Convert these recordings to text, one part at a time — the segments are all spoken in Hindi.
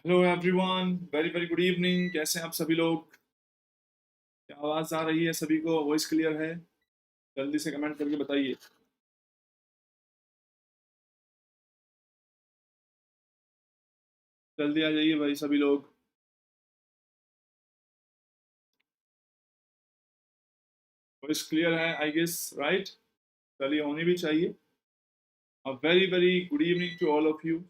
Hello everyone, very very good evening. कैसे हैं आप सभी लोग? क्या आवाज़ आ रही है? सभी को वॉइस क्लियर है? जल्दी से कमेंट करके बताइए। जल्दी आ जाइए भाई सभी लोग। वॉइस क्लियर है आई गेस, राइट? चलिए, होनी भी चाहिए। A very very good evening to all of you.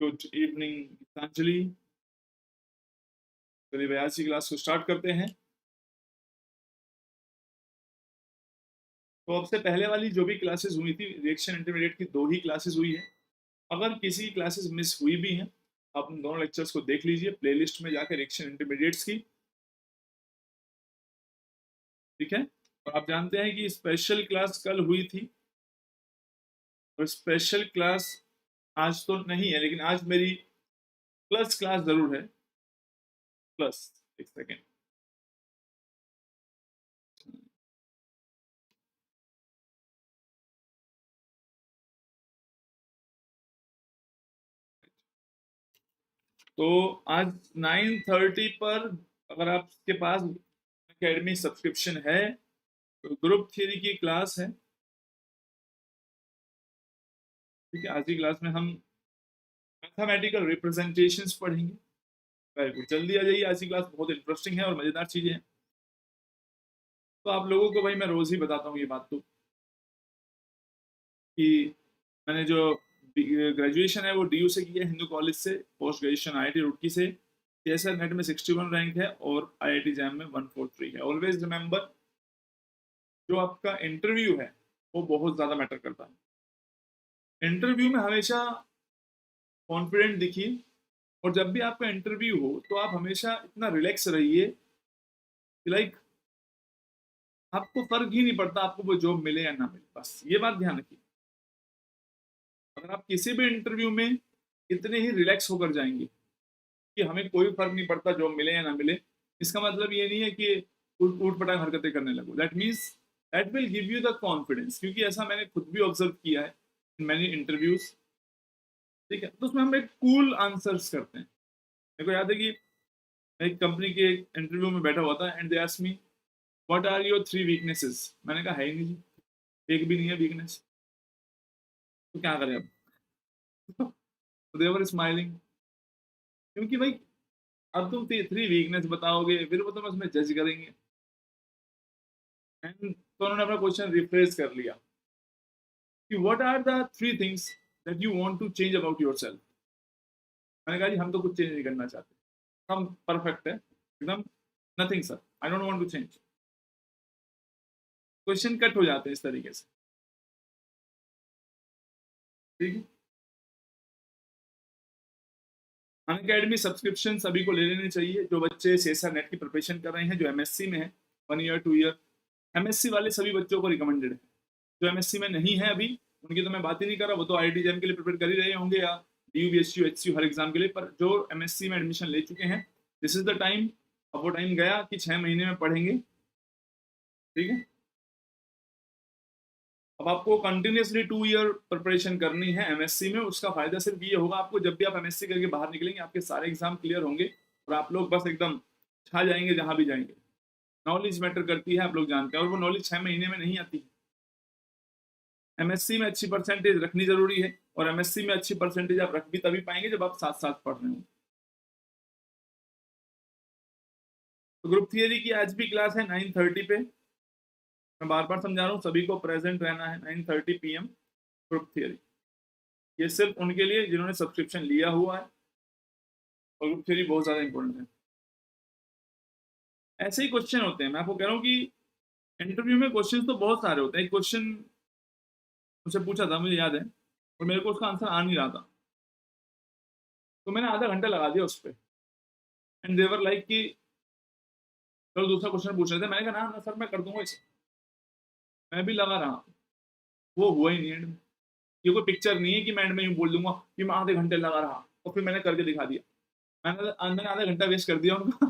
Good evening Geetanjali. चलिए भाई, आज की क्लास को स्टार्ट करते हैं। तो अब से पहले वाली जो भी क्लासेस हुई थी, रिएक्शन इंटरमीडिएट की 2 ही क्लासेस हुई है। अगर किसी क्लासेस मिस हुई भी हैं, आप उन दोनों लेक्चर्स को देख लीजिए प्लेलिस्ट में जाकर, रिएक्शन इंटरमीडिएट्स की। ठीक है। और आप जानते हैं कि स्पेशल क्लास कल हुई थी, और स्पेशल क्लास आज तो नहीं है, लेकिन आज मेरी प्लस क्लास जरूर है। प्लस, एक सेकेंड। तो आज 9:30 पर, अगर आपके पास एकेडमी सब्सक्रिप्शन है, तो ग्रुप थ्योरी की क्लास है। ठीक है, आज की क्लास में हम मैथमेटिकल रिप्रेजेंटेशंस पढ़ेंगे। वेरी गुड, जल्दी आ जाइए, आज की क्लास बहुत इंटरेस्टिंग है और मजेदार चीजें हैं। तो आप लोगों को भाई मैं रोज ही बताता हूँ ये बात, तो कि मैंने जो ग्रेजुएशन है वो डीयू से की है, हिंदू कॉलेज से। पोस्ट ग्रेजुएशन आईआईटी रुड़की से। सीएसआर नेट में 61 रैंक है और आईआईटी जैम में 143 है। ऑलवेज रिमेंबर, जो आपका इंटरव्यू है वो बहुत ज़्यादा मैटर करता है। इंटरव्यू में हमेशा कॉन्फिडेंट दिखिए, और जब भी आपका इंटरव्यू हो तो आप हमेशा इतना रिलैक्स रहिए कि लाइक आपको फर्क ही नहीं पड़ता आपको वो जॉब मिले या ना मिले। बस ये बात ध्यान रखिए। अगर आप किसी भी इंटरव्यू में इतने ही रिलैक्स होकर जाएंगे कि हमें कोई फर्क नहीं पड़ता जॉब मिले या ना मिले, इसका मतलब ये नहीं है कि ऊट पटांग हरकतें करने लगो। That means that will give you the confidence, क्योंकि ऐसा मैंने खुद भी ऑब्जर्व किया है इन मैनी इंटरव्यूज। ठीक है, तो उसमें हम एक कूल आंसर्स करते हैं। मेरे को याद है कि मैं एक कंपनी के इंटरव्यू में बैठा हुआ था, and they asked me what are your 3 weaknesses. मैंने कहा है ही नहीं जी, एक भी नहीं है वीकनेस, तो क्या करें अब? तो दे वर स्माइलिंग, क्योंकि भाई अब तुम 3 वीकनेस बताओगे, फिर वो तो उसमें जज करेंगे। एंड तो उन्होंने अपना क्वेश्चन रिफ्रेश कर लिया कि what are the 3 things that you want to change about yourself. मैंने कहा जी, हम तो कुछ चेंज नहीं करना चाहते, हम परफेक्ट है एकदम। Nothing sir, I don't want to change. Question cut हो जाते हैं इस तरीके से। ठीक है। अनअकैडमी सब्सक्रिप्शन सभी को ले लेने चाहिए, जो बच्चे सेसा नेट की प्रिपरेशन कर रहे हैं, जो एमएससी में है, 1 ईयर 2 ईयर। एमएससी वाले सभी बच्चों को रिकमेंडेड है। जो एमएससी में नहीं है अभी, उनकी तो मैं बात ही नहीं कर रहा, वो तो आईआईटी जैम के लिए प्रिपेयर कर ही रहे होंगे, या डीयू बीएचयू एचसीयू हर एग्जाम के लिए। पर जो एमएससी में एडमिशन ले चुके हैं, दिस इज द टाइम। अब वो टाइम गया कि 6 महीने में पढ़ेंगे। ठीक है। अब आपको कंटिन्यूसली 2 ईयर प्रिपरेशन करनी है एमएससी में। उसका फायदा सिर्फ ये होगा आपको, जब भी आप एमएससी करके बाहर निकलेंगे आपके सारे एग्जाम क्लियर होंगे, और आप लोग बस एकदम छा जाएंगे जहां भी जाएंगे। नॉलेज मैटर करती है, आप लोग जानते हैं, और वो नॉलेज 6 महीने में नहीं आती। एमएससी में अच्छी परसेंटेज रखनी जरूरी है, और एमएससी में अच्छी परसेंटेज आप रख भी तभी पाएंगे जब आप साथ साथ पढ़ रहे हो। तो ग्रुप थियरी की आज भी क्लास है 9:30 पे। मैं बार बार समझा रहा हूँ, सभी को प्रेजेंट रहना है 9:30 PM। ग्रुप थियरी ये सिर्फ उनके लिए जिन्होंने सब्सक्रिप्शन लिया हुआ है, और ग्रुप थियरी बहुत ज्यादा इंपॉर्टेंट है। ऐसे ही क्वेश्चन होते हैं, मैं आपको कह रहा हूँ कि इंटरव्यू में क्वेश्चन तो बहुत सारे होते हैं। एक क्वेश्चन मुझसे पूछा था, मुझे याद है, और मेरे को उसका आंसर आ नहीं रहा था, तो मैंने आधा घंटा लगा दिया उस पर। एंड देवर लाइक कि चलो दूसरा क्वेश्चन पूछ रहे थे। मैंने कहा ना ना सर, मैं कर दूंगा इसे। मैं भी लगा रहा, वो हुआ ही नहीं एंड में। ये कोई पिक्चर नहीं है कि मैं एंड में यूं बोल दूंगा कि मैं आधे घंटे लगा रहा और फिर मैंने करके दिखा दिया। मैंने आधा घंटा वेस्ट कर दिया उनका।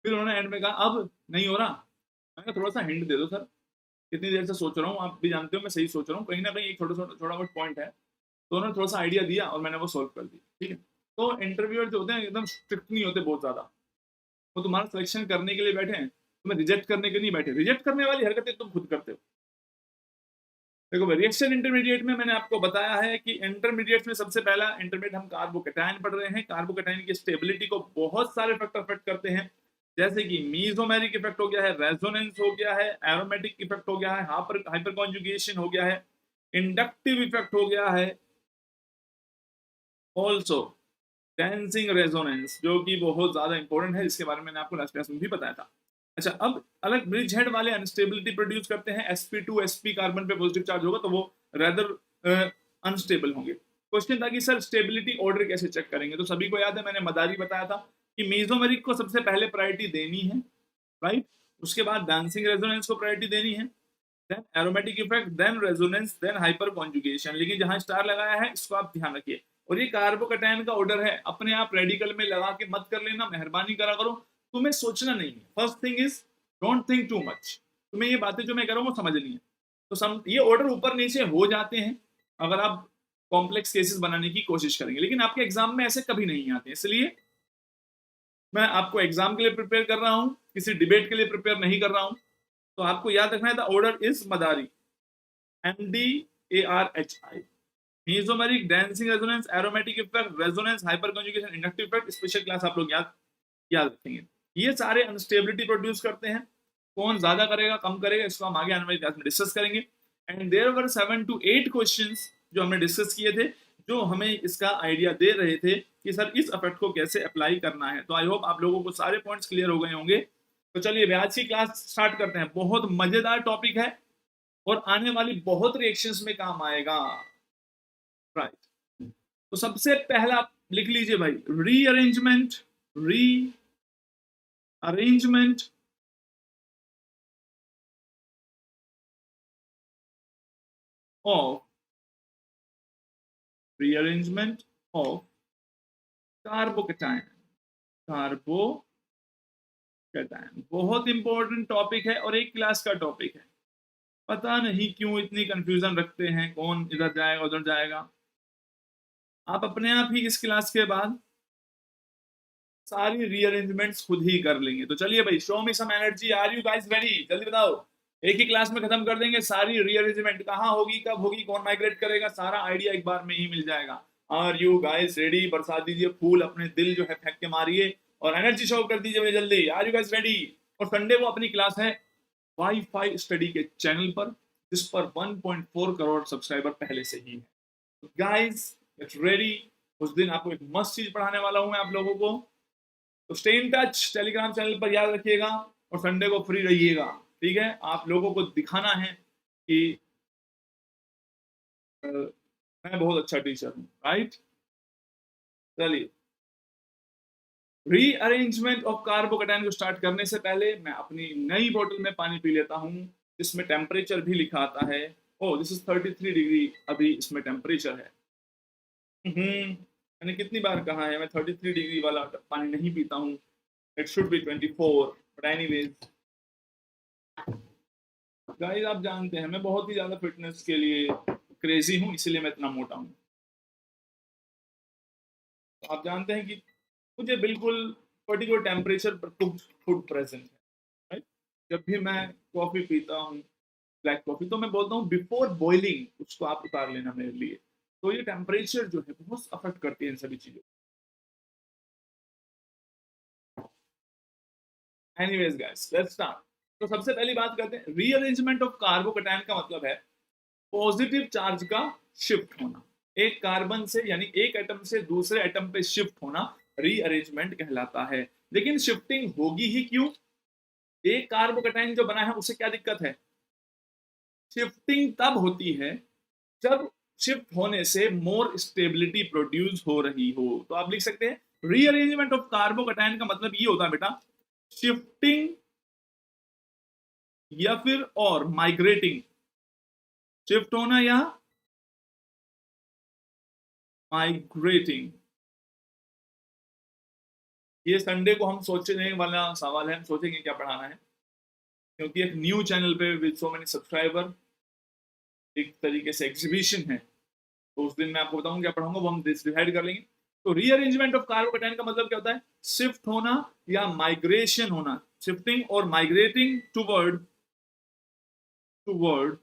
फिर उन्होंने एंड में कहा अब नहीं हो रहा। मैंने कहा थोड़ा सा हिंट दे दो सर। कितनी देर से सोच रहा हूँ, आप भी जानते हो मैं सही सोच रहा हूँ, कहीं ना कहीं एक छोटा बहुत पॉइंट है, तो उन्होंने थोड़ा सा आइडिया दिया और मैंने वो सॉल्व कर दिया, ठीक है। तो इंटरव्यूअर जो होते हैं एकदम स्ट्रिक्ट नहीं होते बहुत ज्यादा, वो तुम्हारा सिलेक्शन करने के लिए बैठे हैं, तुम्हें रिजेक्ट करने के लिए नहीं बैठे। रिजेक्ट करने वाली हरकतें तुम खुद करते हो। देखो रिएक्शन इंटरमीडिएट में मैंने आपको बताया है कि इंटरमीडिएट में सबसे पहला इंटरमीडिएट हम कार्बोकैटायन पढ़ रहे हैं। कार्बोकैटायन की स्टेबिलिटी को बहुत सारे फैक्टर अफेक्ट करते हैं, जैसे कि मीजोमेरिक इफेक्ट हो गया है, रेजोनेंस हो गया है, एरोमेटिक इफेक्ट हो गया है, हाइपर कॉन्जुगेशन हो गया है, इंडक्टिव इफेक्ट हो गया है, ऑल्सो डेंसिंग रेजोनेंस जो कि बहुत ज्यादा इंपॉर्टेंट है, जिसके बारे में मैंने आपको लास्ट क्लास में भी बताया था। अच्छा, अब अलग ब्रिज हेड वाले अनस्टेबिलिटी प्रोड्यूस करते हैं। sp2 कार्बन पे पॉजिटिव चार्ज होगा तो वो रेदर अनस्टेबल होंगे। क्वेश्चन था कि सर स्टेबिलिटी ऑर्डर कैसे चेक करेंगे, तो सभी को याद है मैंने मदारी बताया था कि मेसोमेरिक को सबसे पहले प्रायोरिटी देनी है, राइट, उसके बाद डांसिंग रेजोनेंस को प्रायोरिटी देनी है, then aromatic effect, then resonance, then hyperconjugation. लेकिन जहां स्टार लगाया है इसको आप ध्यान रखिए, और ये कार्बोकैटायन का ऑर्डर है, अपने आप रेडिकल में लगा के मत कर लेना, मेहरबानी करा करो, तुम्हें सोचना नहीं है। First thing is don't think too much, तुम्हें ये बातें जो मैं कर रहा हूँ वो समझनी है। तो ये ऑर्डर ऊपर नीचे हो जाते हैं अगर आप कॉम्प्लेक्स केसेस बनाने की कोशिश करेंगे, लेकिन आपके एग्जाम में ऐसे कभी नहीं आते। इसलिए मैं आपको एग्जाम के लिए प्रिपेयर कर रहा हूँ, किसी डिबेट के लिए प्रिपेयर नहीं कर रहा हूँ। तो आपको याद रखना है the order is Madari, MDARHI, mesomeric, dancing resonance, aromatic effect, resonance, hyper conjugation, inductive effect. Special class आप लोग याद याद रखेंगे। ये सारे अनस्टेबिलिटी प्रोड्यूस करते हैं। कौन ज्यादा करेगा कम करेगा इसको हम आगे आने वाली क्लास में डिस्कस करेंगे। And there were 7 to 8 questions जो हमने डिस्कस किए थे, जो हमें इसका आइडिया दे रहे थे कि सर इस इफेक्ट को कैसे अप्लाई करना है। तो आई होप आप लोगों को सारे पॉइंट्स क्लियर हो गए होंगे। तो चलिए आज की क्लास स्टार्ट करते हैं। बहुत मजेदार टॉपिक है और आने वाली बहुत रिएक्शंस में काम आएगा, राइट। तो सबसे पहला लिख लीजिए भाई, rearrangement, rearrangement of rearrangement of carbocation, carbocation बहुत इंपॉर्टेंट टॉपिक है और एक क्लास का टॉपिक है। पता नहीं क्यों इतनी कंफ्यूजन रखते हैं, कौन इधर जाएगा उधर जाएगा। आप अपने आप ही इस क्लास के बाद सारी रीअरेंजमेंट्स खुद ही कर लेंगे। तो चलिए भाई, show me some energy, are you guys ready? जल्दी बताओ, एक ही क्लास में खत्म कर देंगे सारी रीअरेंजमेंट, कहाँ होगी, कब होगी, कौन माइग्रेट करेगा, सारा आइडिया एक बार में ही मिल जाएगा। Are you guys ready? बरसा दीजिए फूल, अपने दिल जो है फेंक के मारिए और एनर्जी शो कर दीजिए मुझे जल्दी। Are you guys ready? और संडे को अपनी क्लास है वाईफाई स्टडी के चैनल पर, जिस पर 1.4 करोड़ सब्सक्राइबर पहले से ही है। गाइस गेट रेडी, उस दिन आपको एक मस्त चीज पढ़ाने वाला हूं मैं आप लोगों को। तो stay in touch, Telegram channel पर याद रखिएगा और संडे को फ्री रहिएगा, ठीक है। आप लोगों को दिखाना है कि मैं बहुत अच्छा टीचर हूँ, राइट। चलिए, रीअरेंजमेंट ऑफ कार्बोकैटायन को स्टार्ट करने से पहले मैं अपनी नई बोतल में पानी पी लेता हूँ, जिसमें टेम्परेचर भी लिखा आता है। ओ दिस इज 33 डिग्री, अभी इसमें टेम्परेचर है। मैंने कितनी बार कहा है मैं 33 डिग्री वाला पानी नहीं पीता हूँ, it should be 24, but anyways guys आप जानते हैं मैं बहुत ही ज्यादा फिटनेस के लिए क्रेजी हूँ, इसीलिए मैं इतना मोटा हूँ। तो आप जानते हैं कि मुझे बिल्कुल पर्टिकुलर टेम्परेचर पर कुक्ड फूड प्रेजेंट है, राइट। जब भी मैं कॉफी पीता हूँ, ब्लैक कॉफी, तो मैं बोलता हूँ बिफोर बॉइलिंग उसको आप उतार लेना मेरे लिए। तो ये टेम्परेचर जो है बहुत अफेक्ट करती है इन सभी चीजों। Anyways guys let's start. तो सबसे पहली बात करते हैं, रीअरेंजमेंट ऑफ कार्बोकैटायन का मतलब है पॉजिटिव चार्ज का शिफ्ट होना। एक कार्बन से यानी एक एटम से दूसरे एटम पे शिफ्ट होना रीअरेंजमेंट कहलाता है। लेकिन शिफ्टिंग होगी ही क्यों? एक कार्बोकैटायन जो बना है उसे क्या दिक्कत है? शिफ्टिंग तब होती है जब शिफ्ट होने से मोर स्टेबिलिटी प्रोड्यूस हो रही हो। तो आप लिख सकते हैं रीअरेंजमेंट ऑफ कार्बोकैटायन का मतलब ये होता है बेटा, शिफ्टिंग या फिर और माइग्रेटिंग, शिफ्ट होना या माइग्रेटिंग। ये संडे को हम सोचने वाला सवाल है, हम सोचेंगे क्या पढ़ाना है। क्योंकि एक न्यू चैनल पे विद सो मेनी सब्सक्राइबर एक तरीके से एग्जीबिशन है, तो उस दिन मैं आपको बताऊंगा क्या पढ़ाऊंगा, वो हम डिसाइड कर लेंगे। तो रीअरेंजमेंट ऑफ कार्बोकैटायन का मतलब क्या होता है? शिफ्ट होना या माइग्रेशन होना, शिफ्टिंग और migrating toward toward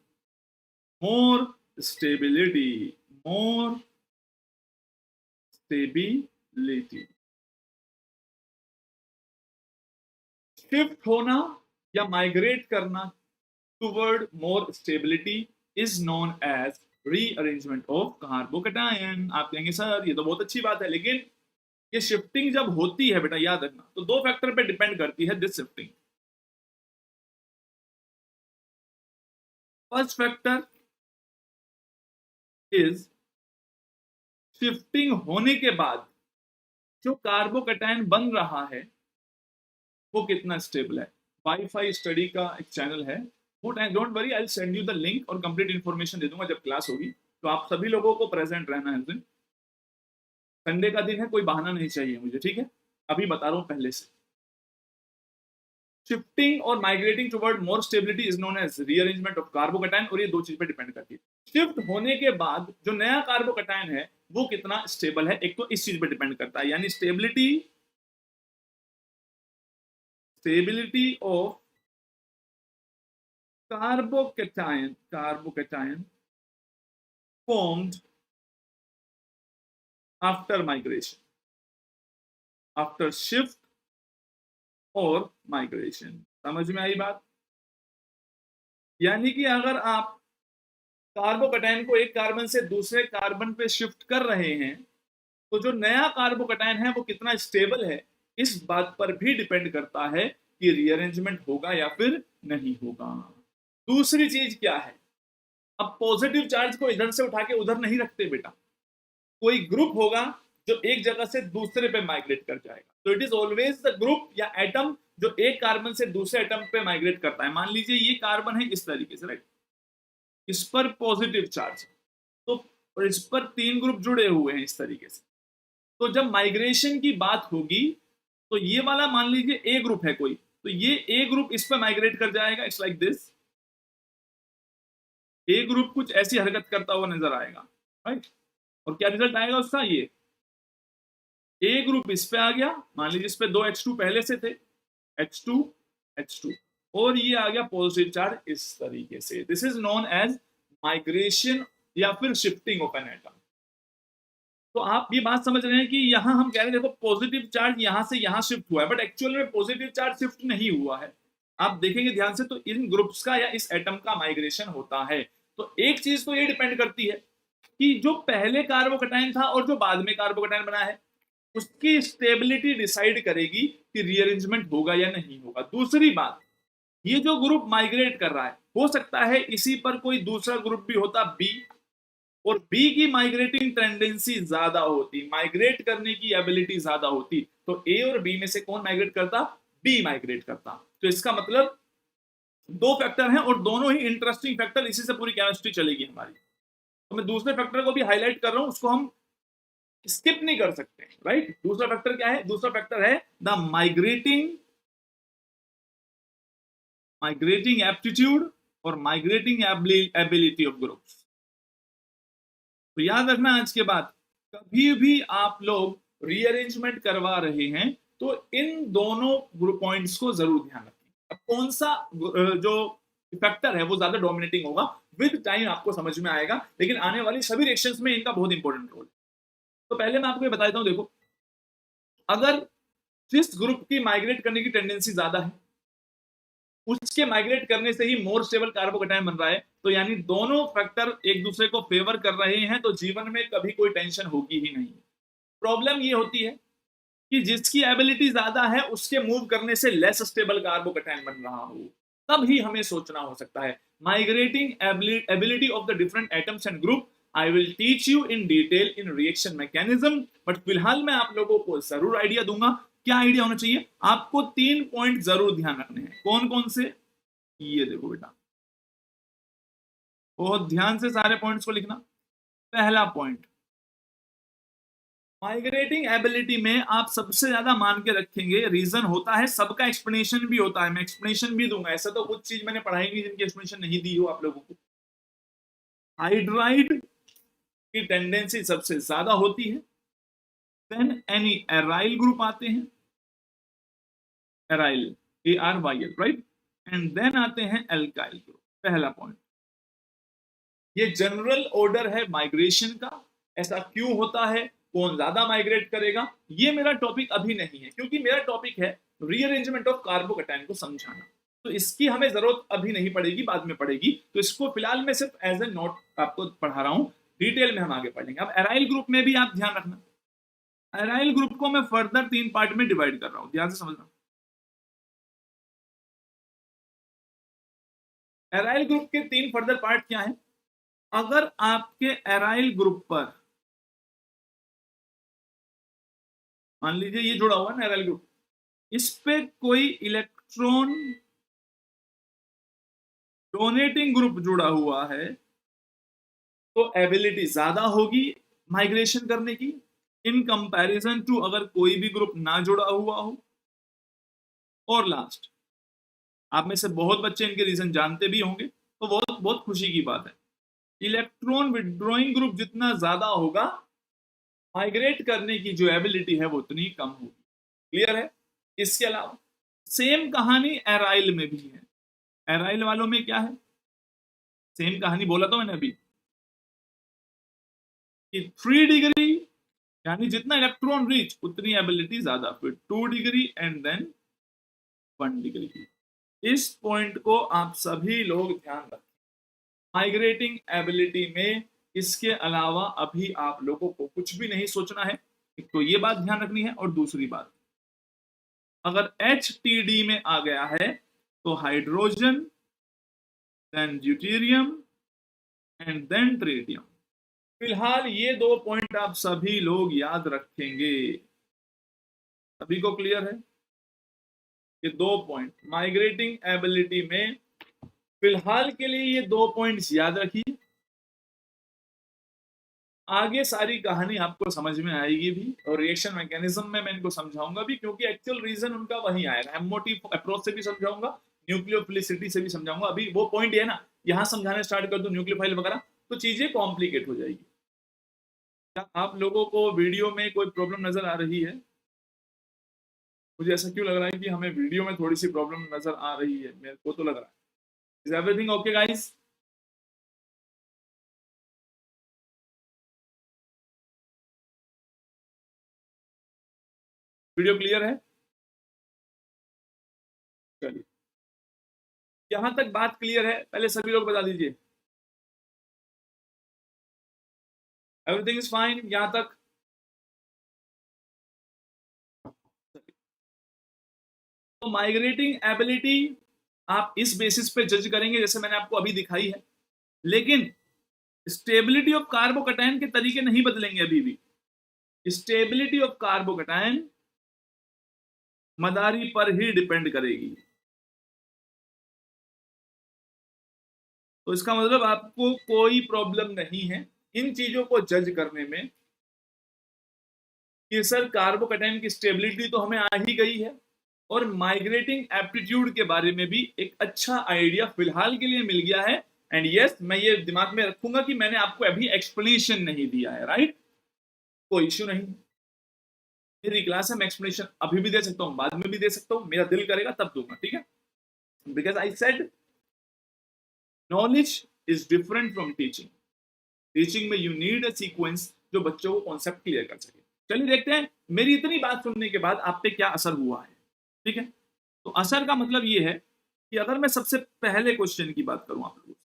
more stability, more stability. Shift होना या माइग्रेट करना toward more stability is known as rearrangement of carbocation. आप कहेंगे सर ये तो बहुत अच्छी बात है, लेकिन ये शिफ्टिंग जब होती है बेटा याद रखना, तो दो फैक्टर पे डिपेंड करती है this shifting. First factor is shifting होने के बाद जो कार्बोकैटायन बन रहा है वो कितना स्टेबल है। वाईफाई स्टडी का एक चैनल है, वो don't worry, I send you the link और कंप्लीट इन्फॉर्मेशन दे दूंगा जब क्लास होगी। तो आप सभी लोगों को प्रेजेंट रहना है उस दिन, संडे का दिन है, कोई बहाना नहीं चाहिए मुझे, ठीक है? अभी बता रहा हूं पहले से। शिफ्टिंग और migrating toward more stability is known as rearrangement of carbocation, और ये दो चीज पे डिपेंड करती है। शिफ्ट होने के बाद जो नया कार्बोकैटायन है वो कितना स्टेबल है, एक तो इस चीज पे डिपेंड करता है, यानी stability of carbocation formed after migration, after shift और माइग्रेशन। समझ में आई बात? यानी कि अगर आप कार्बोकैटायन को एक कार्बन से दूसरे कार्बन पे शिफ्ट कर रहे हैं, तो जो नया कार्बोकैटायन है वो कितना स्टेबल है, इस बात पर भी डिपेंड करता है कि रीअरेंजमेंट होगा या फिर नहीं होगा। दूसरी चीज क्या है, अब पॉजिटिव चार्ज को इधर से उठा के उधर नहीं रखते बेटा, कोई ग्रुप होगा जो एक जगह से दूसरे पे माइग्रेट कर जाएगा। तो it is always the group या एटम जो एक कार्बन से दूसरे एटम पे माइग्रेट करता है। मान लीजिए ये कार्बन है इस तरीके से, राइट, इस पर पॉजिटिव चार्ज, तो इस पर तीन ग्रुप जुड़े हुए हैं इस तरीके से। तो जब माइग्रेशन की बात होगी तो ये वाला मान लीजिए ए ग्रुप है कोई, तो ये ए ग्रुप इस पर माइग्रेट कर जाएगा, it's like this. A group कुछ ऐसी हरकत करता हुआ नजर आएगा, राइट, और क्या रिजल्ट आएगा उसका, ये ए ग्रुप इस पे आ गया, मान लीजिए इस पे दो H2 पहले से थे, H2 H2, और ये आ गया पॉजिटिव चार्ज इस तरीके से। This is known as migration या फिर शिफ्टिंग ऑफ एन एटम। तो आप ये बात समझ रहे हैं कि यहां हम कह रहे हैं देखो पॉजिटिव चार्ज यहां से यहां शिफ्ट हुआ है, बट एक्चुअल में पॉजिटिव चार्ज शिफ्ट नहीं हुआ है। आप देखेंगे ध्यान से तो इन ग्रुप्स का या इस एटम का माइग्रेशन होता है। तो एक चीज तो ये डिपेंड करती है कि जो पहले कार्बोकैटायन था और जो बाद में कार्बोकैटायन बना है उसकी स्टेबिलिटी डिसाइड करेगी कि रीअरेंजमेंट होगा या नहीं होगा। दूसरी बात, ये जो ग्रुप माइग्रेट कर रहा है हो सकता है इसी पर कोई दूसरा ग्रुप भी होता बी, और बी की माइग्रेटिंग टेंडेंसी ज्यादा होती, माइग्रेट करने की एबिलिटी ज्यादा होती, तो ए और बी में से कौन माइग्रेट करता? बी माइग्रेट करता। तो इसका मतलब दो फैक्टर हैं और दोनों ही इंटरेस्टिंग फैक्टर, इसी से पूरी केमिस्ट्री चलेगी हमारी। तो मैं दूसरे फैक्टर को भी हाईलाइट कर रहा हूं, उसको हम स्किप नहीं कर सकते, राइट। दूसरा फैक्टर क्या है? दूसरा फैक्टर है द माइग्रेटिंग एप्टीट्यूड और माइग्रेटिंग एबिलिटी ऑफ ग्रुप्स। तो याद रखना आज के बाद कभी भी आप लोग रीअरेंजमेंट करवा रहे हैं तो इन दोनों ग्रुप पॉइंट्स को जरूर ध्यान रखें। अब कौन सा जो फैक्टर है वो ज्यादा डोमिनेटिंग होगा विद टाइम आपको समझ में आएगा, लेकिन आने वाली सभी रिएक्शंस में इनका बहुत इंपॉर्टेंट रोल है। तो पहले मैं आपको ये बता देता हूं, देखो अगर जिस ग्रुप की माइग्रेट करने की टेंडेंसी ज्यादा है उसके माइग्रेट करने से ही मोर स्टेबल कार्बोकैटायन बन रहा है, तो यानी दोनों फैक्टर एक दूसरे को फेवर कर रहे हैं, तो जीवन में कभी कोई टेंशन होगी ही नहीं। प्रॉब्लम ये होती है कि जिसकी एबिलिटी ज्यादा है उसके मूव करने से लेस स्टेबल कार्बोकैटायन बन रहा हो, तब ही हमें सोचना हो सकता है। Migrating ability of the different atoms and group I will teach you in detail in reaction mechanism, but फिलहाल मैं आप लोगों को जरूर आइडिया दूंगा। क्या आइडिया होना चाहिए? आपको 3 पॉइंट जरूर ध्यान रखने हैं। कौन कौन से? ये देखो बेटा, बहुत ध्यान से सारे पॉइंट्स को लिखना। पहला पॉइंट, माइग्रेटिंग एबिलिटी में आप सबसे ज्यादा मान के रखेंगे, रीजन होता है सबका एक्सप्लेनेशन भी होता है, मैं एक्सप्लेनेशन भी दूंगा, ऐसा तो कुछ चीज मैंने पढ़ाई नहीं जिनकी एक्सप्लेनेशन नहीं दी हो आप लोगों को। हाइड्राइड की टेंडेंसी सबसे ज्यादा होती है, देन एनी एराइल ग्रुप आते हैं, aryl ARYL, right, and then आते हैं एल्काइल ग्रुप। पहला पॉइंट, ये जनरल ऑर्डर है माइग्रेशन का। ऐसा क्यों होता है, कौन ज्यादा माइग्रेट करेगा, ये मेरा टॉपिक अभी नहीं है, क्योंकि मेरा टॉपिक है रीअरेंजमेंट ऑफ कार्बोकैटायन को समझाना, तो इसकी हमें जरूरत अभी नहीं पड़ेगी, बाद में पड़ेगी, तो इसको फिलहाल मैं सिर्फ एज ए नोट आपको पढ़ा रहा हूं, डिटेल में हम आगे पढ़ेंगे। अब एराइल ग्रुप में भी आप ध्यान रखना, एराइल ग्रुप को मैं फर्दर 3 पार्ट में डिवाइड कर रहा हूं, ध्यान से समझना। एराइल ग्रुप के 3 फर्दर पार्ट क्या है, अगर आपके एराइल ग्रुप पर मान लीजिए ये जुड़ा हुआ है ना एराइल ग्रुप, इस पे कोई इलेक्ट्रॉन डोनेटिंग ग्रुप जुड़ा हुआ है, तो एबिलिटी ज्यादा होगी माइग्रेशन करने की, इन कंपैरिजन टू अगर कोई भी ग्रुप ना जुड़ा हुआ हो। और लास्ट, आप में से बहुत बच्चे इनके रीजन जानते भी होंगे, तो बहुत बहुत खुशी की बात है, इलेक्ट्रॉन विड्रॉइंग ग्रुप जितना ज्यादा होगा, माइग्रेट करने की जो एबिलिटी है वो उतनी कम होगी। क्लियर है। इसके अलावा सेम कहानी एराइल में भी है। एराइल वालों में क्या है, सेम कहानी बोला तो मैंने अभी कि 3 डिग्री यानी जितना इलेक्ट्रॉन रिच उतनी एबिलिटी ज्यादा, फिर 2 डिग्री एंड देन 1 डिग्री। इस पॉइंट को आप सभी लोग ध्यान रखें माइग्रेटिंग एबिलिटी में। इसके अलावा अभी आप लोगों को कुछ भी नहीं सोचना है, एक तो ये बात ध्यान रखनी है, और दूसरी बात, अगर HTD में आ गया है तो hydrogen, then deuterium and then tritium. फिलहाल ये 2 पॉइंट आप सभी लोग याद रखेंगे। सभी को क्लियर है, ये 2 पॉइंट माइग्रेटिंग एबिलिटी में फिलहाल के लिए ये 2 पॉइंट्स याद रखिए। आगे सारी कहानी आपको समझ में आएगी भी, और रिएक्शन मैकेनिज्म में मैं इनको समझाऊंगा भी, क्योंकि एक्चुअल रीजन उनका वही आएगा। एमओटी अप्रोच से भी समझाऊंगा, न्यूक्लियोफिलिसिटी से भी समझाऊंगा। अभी वो पॉइंट है ना, यहां समझाने स्टार्ट कर दो न्यूक्लियोफाइल वगैरह, तो चीजें कॉम्प्लिकेट हो जाएगी। क्या आप लोगोों को वीडियो में कोई प्रॉब्लम नजर आ रही है? मुझे ऐसा क्यों लग रहा है कि हमें वीडियो में थोड़ी सी प्रॉब्लम नजर आ रही है, मेरे को तो लग रहा है। Is everything okay guys? Video clear है? चलिए, यहां तक बात क्लियर है, पहले सभी लोग बता दीजिए एवरीथिंग इज फाइन यहां तक। तो माइग्रेटिंग एबिलिटी आप इस बेसिस पे जज करेंगे जैसे मैंने आपको अभी दिखाई है, लेकिन स्टेबिलिटी ऑफ कार्बोकैटायन के तरीके नहीं बदलेंगे अभी भी। स्टेबिलिटी ऑफ कार्बोकैटायन मदारी पर ही डिपेंड करेगी। तो इसका मतलब आपको कोई प्रॉब्लम नहीं है इन चीजों को जज करने में कि सर कार्बोकैटायन की स्टेबिलिटी तो हमें आ ही गई है, और माइग्रेटिंग एप्टीट्यूड के बारे में भी एक अच्छा आइडिया फिलहाल के लिए मिल गया है। एंड यस, मैं ये दिमाग में रखूंगा कि मैंने आपको अभी एक्सप्लेनेशन नहीं दिया है, राइट? कोई इश्यू नहीं, मेरी क्लास है, मैं एक्सप्लेनेशन अभी भी दे सकता हूँ, बाद में भी दे सकता हूँ, मेरा दिल करेगा तब दूंगा, ठीक है? Because I said knowledge is different from teaching. Teaching में यू नीड अ सीक्वेंस जो बच्चों को कॉन्सेप्ट क्लियर कर सके। चलिए देखते हैं मेरी इतनी बात सुनने के बाद आप पे क्या असर हुआ है, ठीक है? तो असर का मतलब ये है कि अगर मैं सबसे पहले क्वेश्चन की बात करूं आप लोगों से,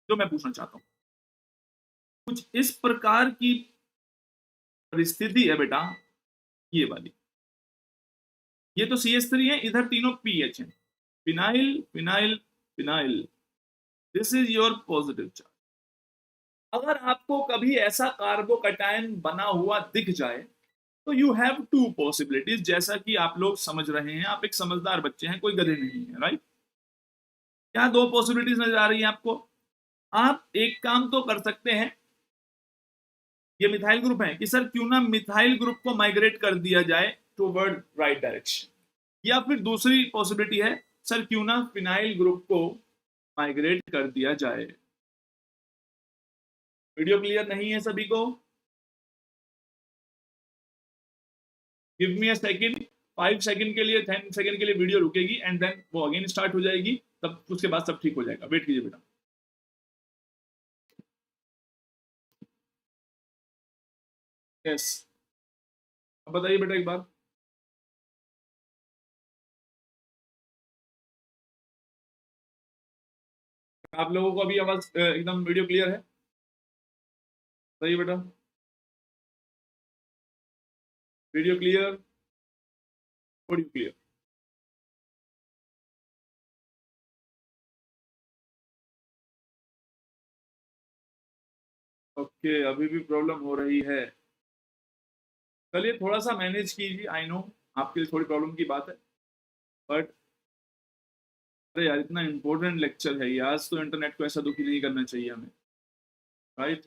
जो मैं पूछना चाहता हूं, कुछ इस प्रकार की परिस्थिति है बेटा, ये वाली, ये तो CH3 है, इधर तीनों PH है, phenyl phenyl phenyl, this is your positive charge. अगर आपको कभी ऐसा कार्बोकैटायन बना हुआ दिख जाए तो यू हैव 2 पॉसिबिलिटीज, जैसा कि आप लोग समझ रहे हैं, आप एक समझदार बच्चे हैं, कोई गधे नहीं है, राइट? क्या 2 पॉसिबिलिटीज नजर आ रही है आपको? आप एक काम तो कर सकते हैं, ये मिथाइल ग्रुप है कि सर क्यों ना मिथाइल ग्रुप को माइग्रेट कर दिया जाए टुवर्ड राइट डायरेक्शन, या फिर दूसरी पॉसिबिलिटी है सर क्यों ना फिनाइल ग्रुप को माइग्रेट कर दिया जाए। वीडियो क्लियर नहीं है सभी को? Give me a second, 5 second के लिए, 10 सेकंड के लिए वीडियो रुकेगी एंड देन वो अगेन स्टार्ट हो जाएगी, तब उसके बाद सब ठीक हो जाएगा। वेट कीजिए बेटा। यस, अब बताइए बेटा एक बार। आप लोगों को अभी आवाज एकदम वीडियो क्लियर है? बताइए बेटा। Video clear, audio clear? Okay, अभी भी प्रॉब्लम हो रही है। चलिए थोड़ा सा मैनेज कीजिए, आई नो आपके लिए थोड़ी प्रॉब्लम की बात है, बट अरे यार इतना इंपॉर्टेंट लेक्चर है ये, आज तो इंटरनेट को ऐसा दुखी नहीं करना चाहिए हमें, राइट?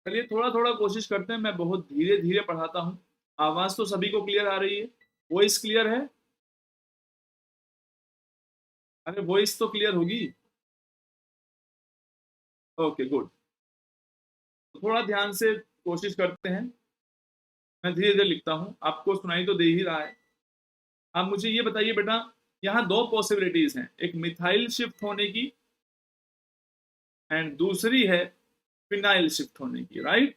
चलिए थोड़ा थोड़ा कोशिश करते हैं, मैं बहुत धीरे धीरे पढ़ाता हूँ। आवाज तो सभी को क्लियर आ रही है? वॉइस क्लियर है? अरे वॉइस तो क्लियर होगी। Okay good. थोड़ा ध्यान से कोशिश करते हैं। मैं धीरे धीरे लिखता हूँ, आपको सुनाई तो दे ही रहा है। आप मुझे ये बताइए बेटा, यहाँ दो पॉसिबिलिटीज हैं, एक मिथाइल शिफ्ट होने की एंड दूसरी है फिनाइल शिफ्ट होने की, राइट?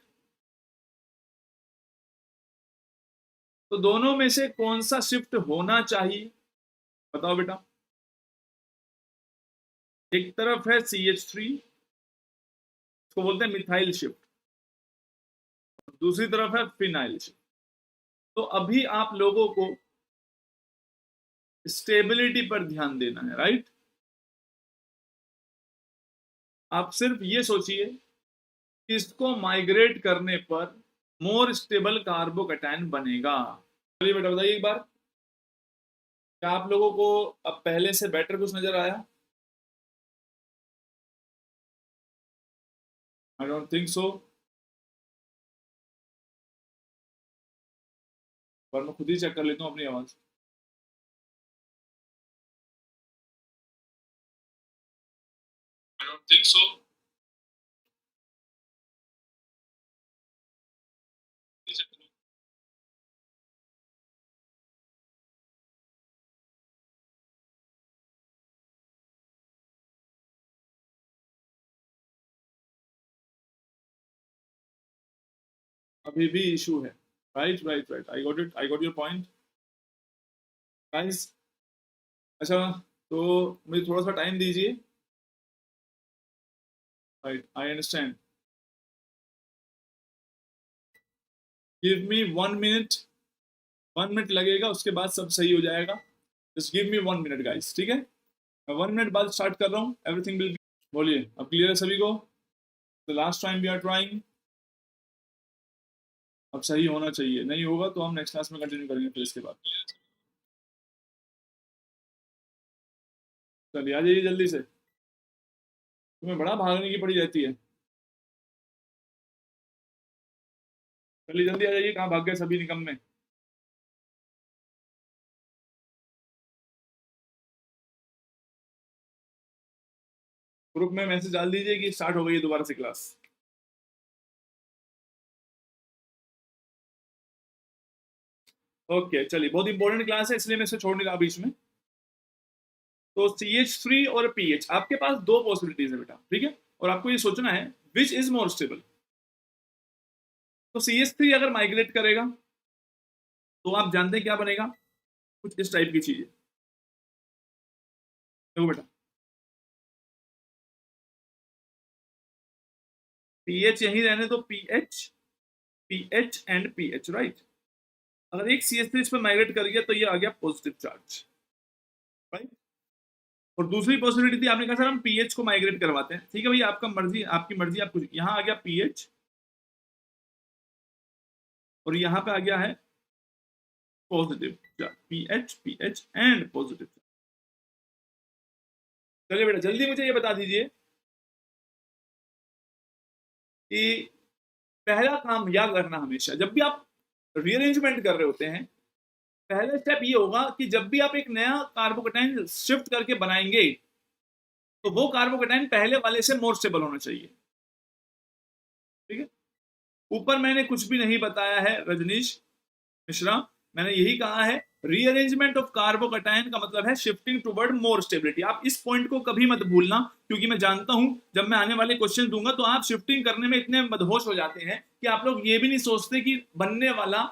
तो दोनों में से कौन सा शिफ्ट होना चाहिए, बताओ बेटा। एक तरफ है CH3, इसको बोलते हैं मिथाइल शिफ्ट, दूसरी तरफ है फिनाइल शिफ्ट। तो अभी आप लोगों को स्टेबिलिटी पर ध्यान देना है, राइट? आप सिर्फ ये सोचिए कि इसको माइग्रेट करने पर मोर स्टेबल कार्बोकैटायन बनेगा। चलिए बेटा बताइए एक बार, क्या आप लोगों को अब पहले से बेटर कुछ नजर आया? आई डोंट थिंक सो, पर मैं खुद ही चेक कर लेता हूँ अपनी आवाज। I don't think so. अभी भी इशू है, right right right, I got it, I got your point guys. अच्छा, तो मुझे थोड़ा सा टाइम दीजिए, right? I understand, give me 1 minute, 1 minute लगेगा, उसके बाद सब सही हो जाएगा। Just give me 1 minute guys, ठीक है? मैं 1 मिनट बाद स्टार्ट कर रहा हूँ, एवरीथिंग विल। बोलिए, अब क्लियर है सभी को? The last time we are trying, अब सही होना चाहिए, नहीं होगा तो हम नेक्स्ट क्लास में कंटिन्यू करेंगे फिर इसके बाद। चलिए आ जाइए जल्दी से, तुम्हें बड़ा भागने की पड़ी रहती है। चलिए जल्दी आ जाइए, कहाँ भाग गए सभी निकम्मे? ग्रुप में मैसेज डाल दीजिए कि स्टार्ट हो गई है दोबारा से क्लास। ओके चलिए, बहुत इंपॉर्टेंट क्लास है इसलिए मैं इसे छोड़ नहीं रहा बीच में। तो CH3 और पीएच, आपके पास दो पॉसिबिलिटीज है बेटा, ठीक है? और आपको ये सोचना है विच इज मोर स्टेबल। तो CH3 अगर माइग्रेट करेगा तो आप जानते हैं क्या बनेगा, कुछ इस टाइप की चीज है। देखो बेटा, पीएच यही रहने तो pH, pH and pH, right? अगर एक CH3 इस पर माइग्रेट कर गया तो ये आ गया पॉजिटिव चार्ज, राइट? और दूसरी पॉसिबिलिटी थी, आपने कहा सर हम पीएच को माइग्रेट करवाते हैं, ठीक है भैया, आपका मर्जी, आपकी मर्जी, आप कुछ, यहाँ आ गया पीएच और यहाँ पे आ गया है positive charge, pH pH and positive. चलिए बेटा जल्दी मुझे ये बता दीजिए कि पहला काम याद रखना हमेशा जब भी आप रीअरेंजमेंट कर रहे होते हैं, पहला स्टेप ये होगा कि जब भी आप एक नया कार्बोकेटाइन शिफ्ट करके बनाएंगे तो वो कार्बोकेटाइन पहले वाले से मोर स्टेबल होना चाहिए। ठीक है, ऊपर मैंने कुछ भी नहीं बताया है रजनीश मिश्रा, मैंने यही कहा है रीअरेंजमेंट ऑफ कार्बोकेटाइन का मतलब है शिफ्टिंग टुवर्ड मोर स्टेबिलिटी। आप इस पॉइंट को कभी मत भूलना, क्योंकि मैं जानता हूं जब मैं आने वाले क्वेश्चन दूंगा तो आप शिफ्टिंग करने में इतने मदहोश हो जाते हैं कि आप लोग ये भी नहीं सोचते कि बनने वाला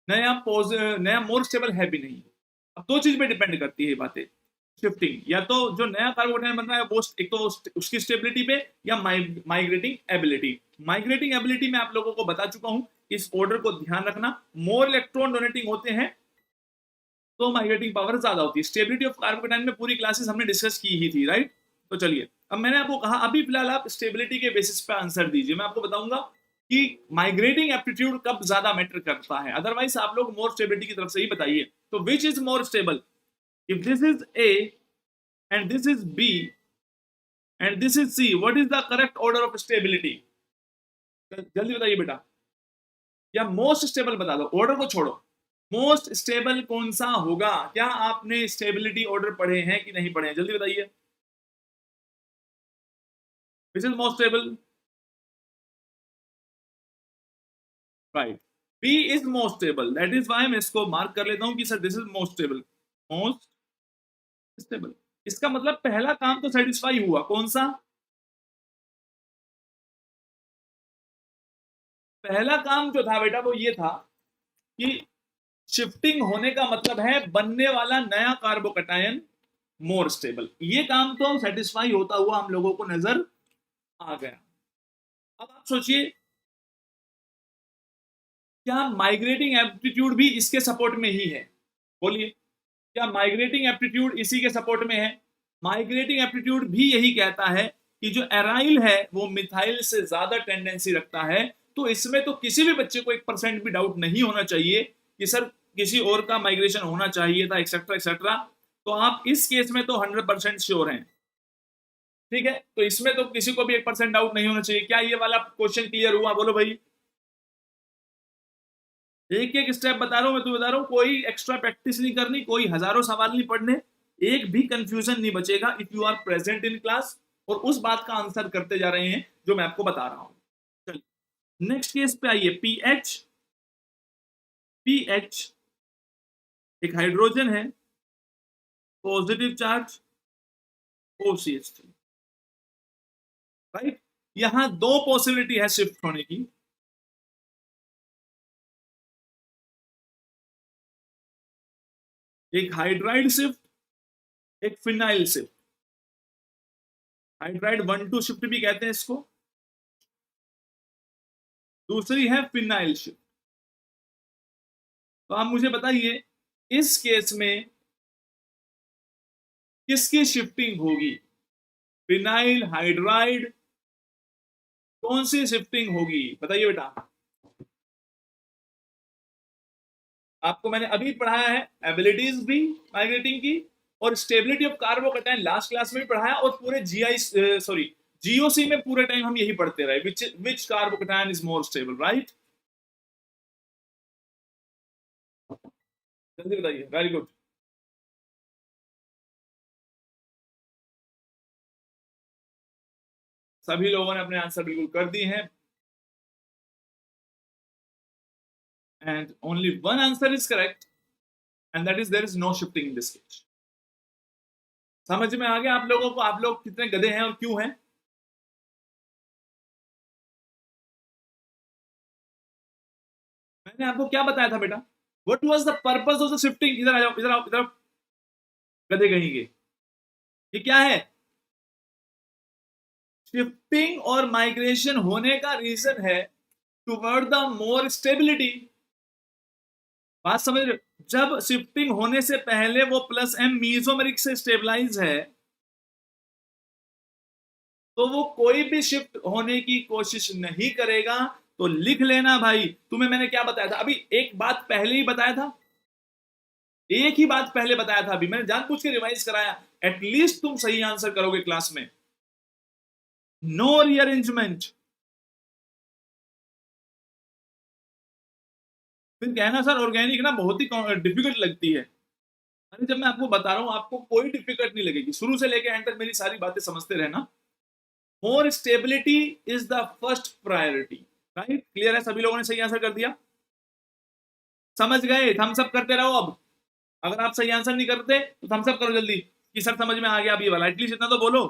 नया मोर स्टेबल है भी नहीं। अब दो चीज पे डिपेंड करती है बातें शिफ्टिंग, या तो जो नया कार्बोकेटाइन बन रहा है वो एक तो उसकी स्टेबिलिटी पे, या माइग्रेटिंग एबिलिटी। माइग्रेटिंग एबिलिटी मैं आप लोगों को बता चुका हूं, इस ऑर्डर को ध्यान रखना, मोर इलेक्ट्रॉन डोनेटिंग होते हैं तो माइग्रेटिंग पावर ज्यादा होती है। स्टेबिलिटी ऑफ कार्बोकेटाइन में पूरी क्लासेस हमने डिस्कस की ही थी, राइट। तो चलिए अब मैंने आपको कहा अभी फिलहाल आप स्टेबिलिटी के बेसिस पे आंसर दीजिए, मैं आपको बताऊंगा कि माइग्रेटिंग एप्टीट्यूड कब ज्यादा मैटर करता है, अदरवाइज आप लोग मोर स्टेबिलिटी की तरफ से ही बताइए। तो which is more stable, if this is A and this is B and this is C, what is the correct order of stability? जल्दी बताइए बेटा, या मोस्ट स्टेबल बता दो, ऑर्डर को छोड़ो। मोस्ट स्टेबल कौन सा होगा? क्या आपने स्टेबिलिटी ऑर्डर पढ़े हैं कि नहीं पढ़े हैं, जल्दी बताइए। Which is most stable, right, B is most stable, that is why मैं इसको मार्क कर लेता हूं कि sir this is most stable, most stable. इसका मतलब पहला काम तो सेटिस्फाई हुआ, कौन सा? पहला काम जो था बेटा वो ये था कि शिफ्टिंग होने का मतलब है बनने वाला नया कार्बोकेटायन मोर स्टेबल। ये काम तो सेटिस्फाई होता हुआ हम लोगों को नजर आ गया। अब आप सोचिए क्या माइग्रेटिंग एप्टीट्यूड भी इसके सपोर्ट में ही है? बोलिए, क्या माइग्रेटिंग एप्टीट्यूड इसी के सपोर्ट में है? माइग्रेटिंग एप्टीट्यूड भी यही कहता है कि जो एराइल है वो मिथाइल से ज्यादा टेंडेंसी रखता है। तो इसमें तो किसी भी बच्चे को 1% भी डाउट नहीं होना चाहिए कि सर किसी और का माइग्रेशन होना चाहिए था, एक्सेट्रा एक्सेट्रा। तो आप इस केस में तो 100% श्योर हैं। ठीक है, तो इसमें तो किसी को भी 1% डाउट नहीं होना चाहिए। क्या ये वाला क्वेश्चन क्लियर हुआ? बोलो भाई। एक एक स्टेप बता रहा हूं मैं, तो बता रहा हूं कोई एक्स्ट्रा प्रैक्टिस नहीं करनी, कोई हजारों सवाल नहीं पढ़ने, एक भी कंफ्यूजन नहीं बचेगा if you are present in class और उस बात का आंसर करते जा रहे हैं जो मैं आपको बता रहा हूं। चलिए नेक्स्ट केस पे आइए। पीएच, पीएच एक हाइड्रोजन है, पॉजिटिव चार्ज OCH3, राइट। यहां दो पॉसिबिलिटी है शिफ्ट होने की, एक हाइड्राइड शिफ्ट, एक फिनाइल शिफ्ट। हाइड्राइड 1,2 शिफ्ट भी कहते हैं इसको, दूसरी है फिनाइल शिफ्ट। तो आप मुझे बताइए इस केस में किसकी शिफ्टिंग होगी? फिनाइल, हाइड्राइड, कौन सी शिफ्टिंग होगी बताइए बेटा। आपको मैंने अभी पढ़ाया है एबिलिटीज भी माइग्रेटिंग की, और stability of carbocation last class में भी पढ़ाया, और पूरे जीओसी में पूरे टाइम हम यही पढ़ते रहे, which carbocation is more stable, right. जल्दी बताइए, वेरी गुड। सभी लोगों ने अपने आंसर बिल्कुल कर दिए हैं, and only one answer is correct, and that is there is no shifting in this case. समझ में आ गया आप लोगों को? आप लोग कितने गधे हैं और क्यों हैं? मैंने आपको क्या बताया था बेटा? What was the purpose of the shifting? इधर आ जाओ, इधर आओ, इधर गधे कहेंगे। ये क्या है? शिफ्टिंग और माइग्रेशन होने का रीजन है टुवर्ड द मोर स्टेबिलिटी। बात समझ रहे? जब शिफ्टिंग होने से पहले वो +M मीजोमेरिक से स्टेबलाइज है तो वो कोई भी शिफ्ट होने की कोशिश नहीं करेगा। तो लिख लेना भाई, तुम्हें मैंने क्या बताया था? अभी एक बात पहले ही बताया था, एक ही बात पहले बताया था, अभी मैंने जानबूझ के रिवाइज कराया, एटलीस्ट तुम सही आंसर करोगे क्लास में। No rearrangement. फिर कहना सर ऑर्गेनिक ना बहुत ही डिफिकल्ट लगती है। अरे जब मैं आपको बता रहा हूं आपको कोई डिफिकल्ट नहीं लगेगी, शुरू से लेकर एंड तक मेरी सारी बातें समझते रहना। मोर stability is the first priority. Right, clear है? सभी लोगों ने सही आंसर कर दिया, समझ गए? थम्स अप करते रहो अब। अगर आप सही आंसर नहीं करते तो थम्स अप करो जल्दी कि सर समझ में आ गया अभी वाला, एटलीस्ट इतना तो बोलो।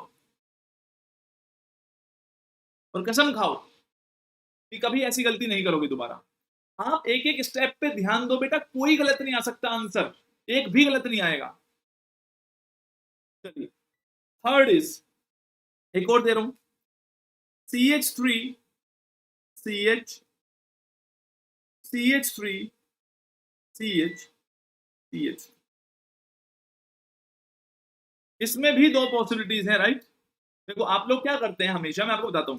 और कसम खाओ कि कभी ऐसी गलती नहीं करोगे दोबारा। आप एक एक स्टेप पे ध्यान दो बेटा, कोई गलत नहीं आ सकता आंसर, एक भी गलत नहीं आएगा। चलिए, थर्ड इज, एक और दे रहा हूं, CH3 CH CH3 CH CH। इसमें भी दो पॉसिबिलिटीज हैं, राइट? देखो आप लोग क्या करते हैं, हमेशा मैं आपको बताता हूं,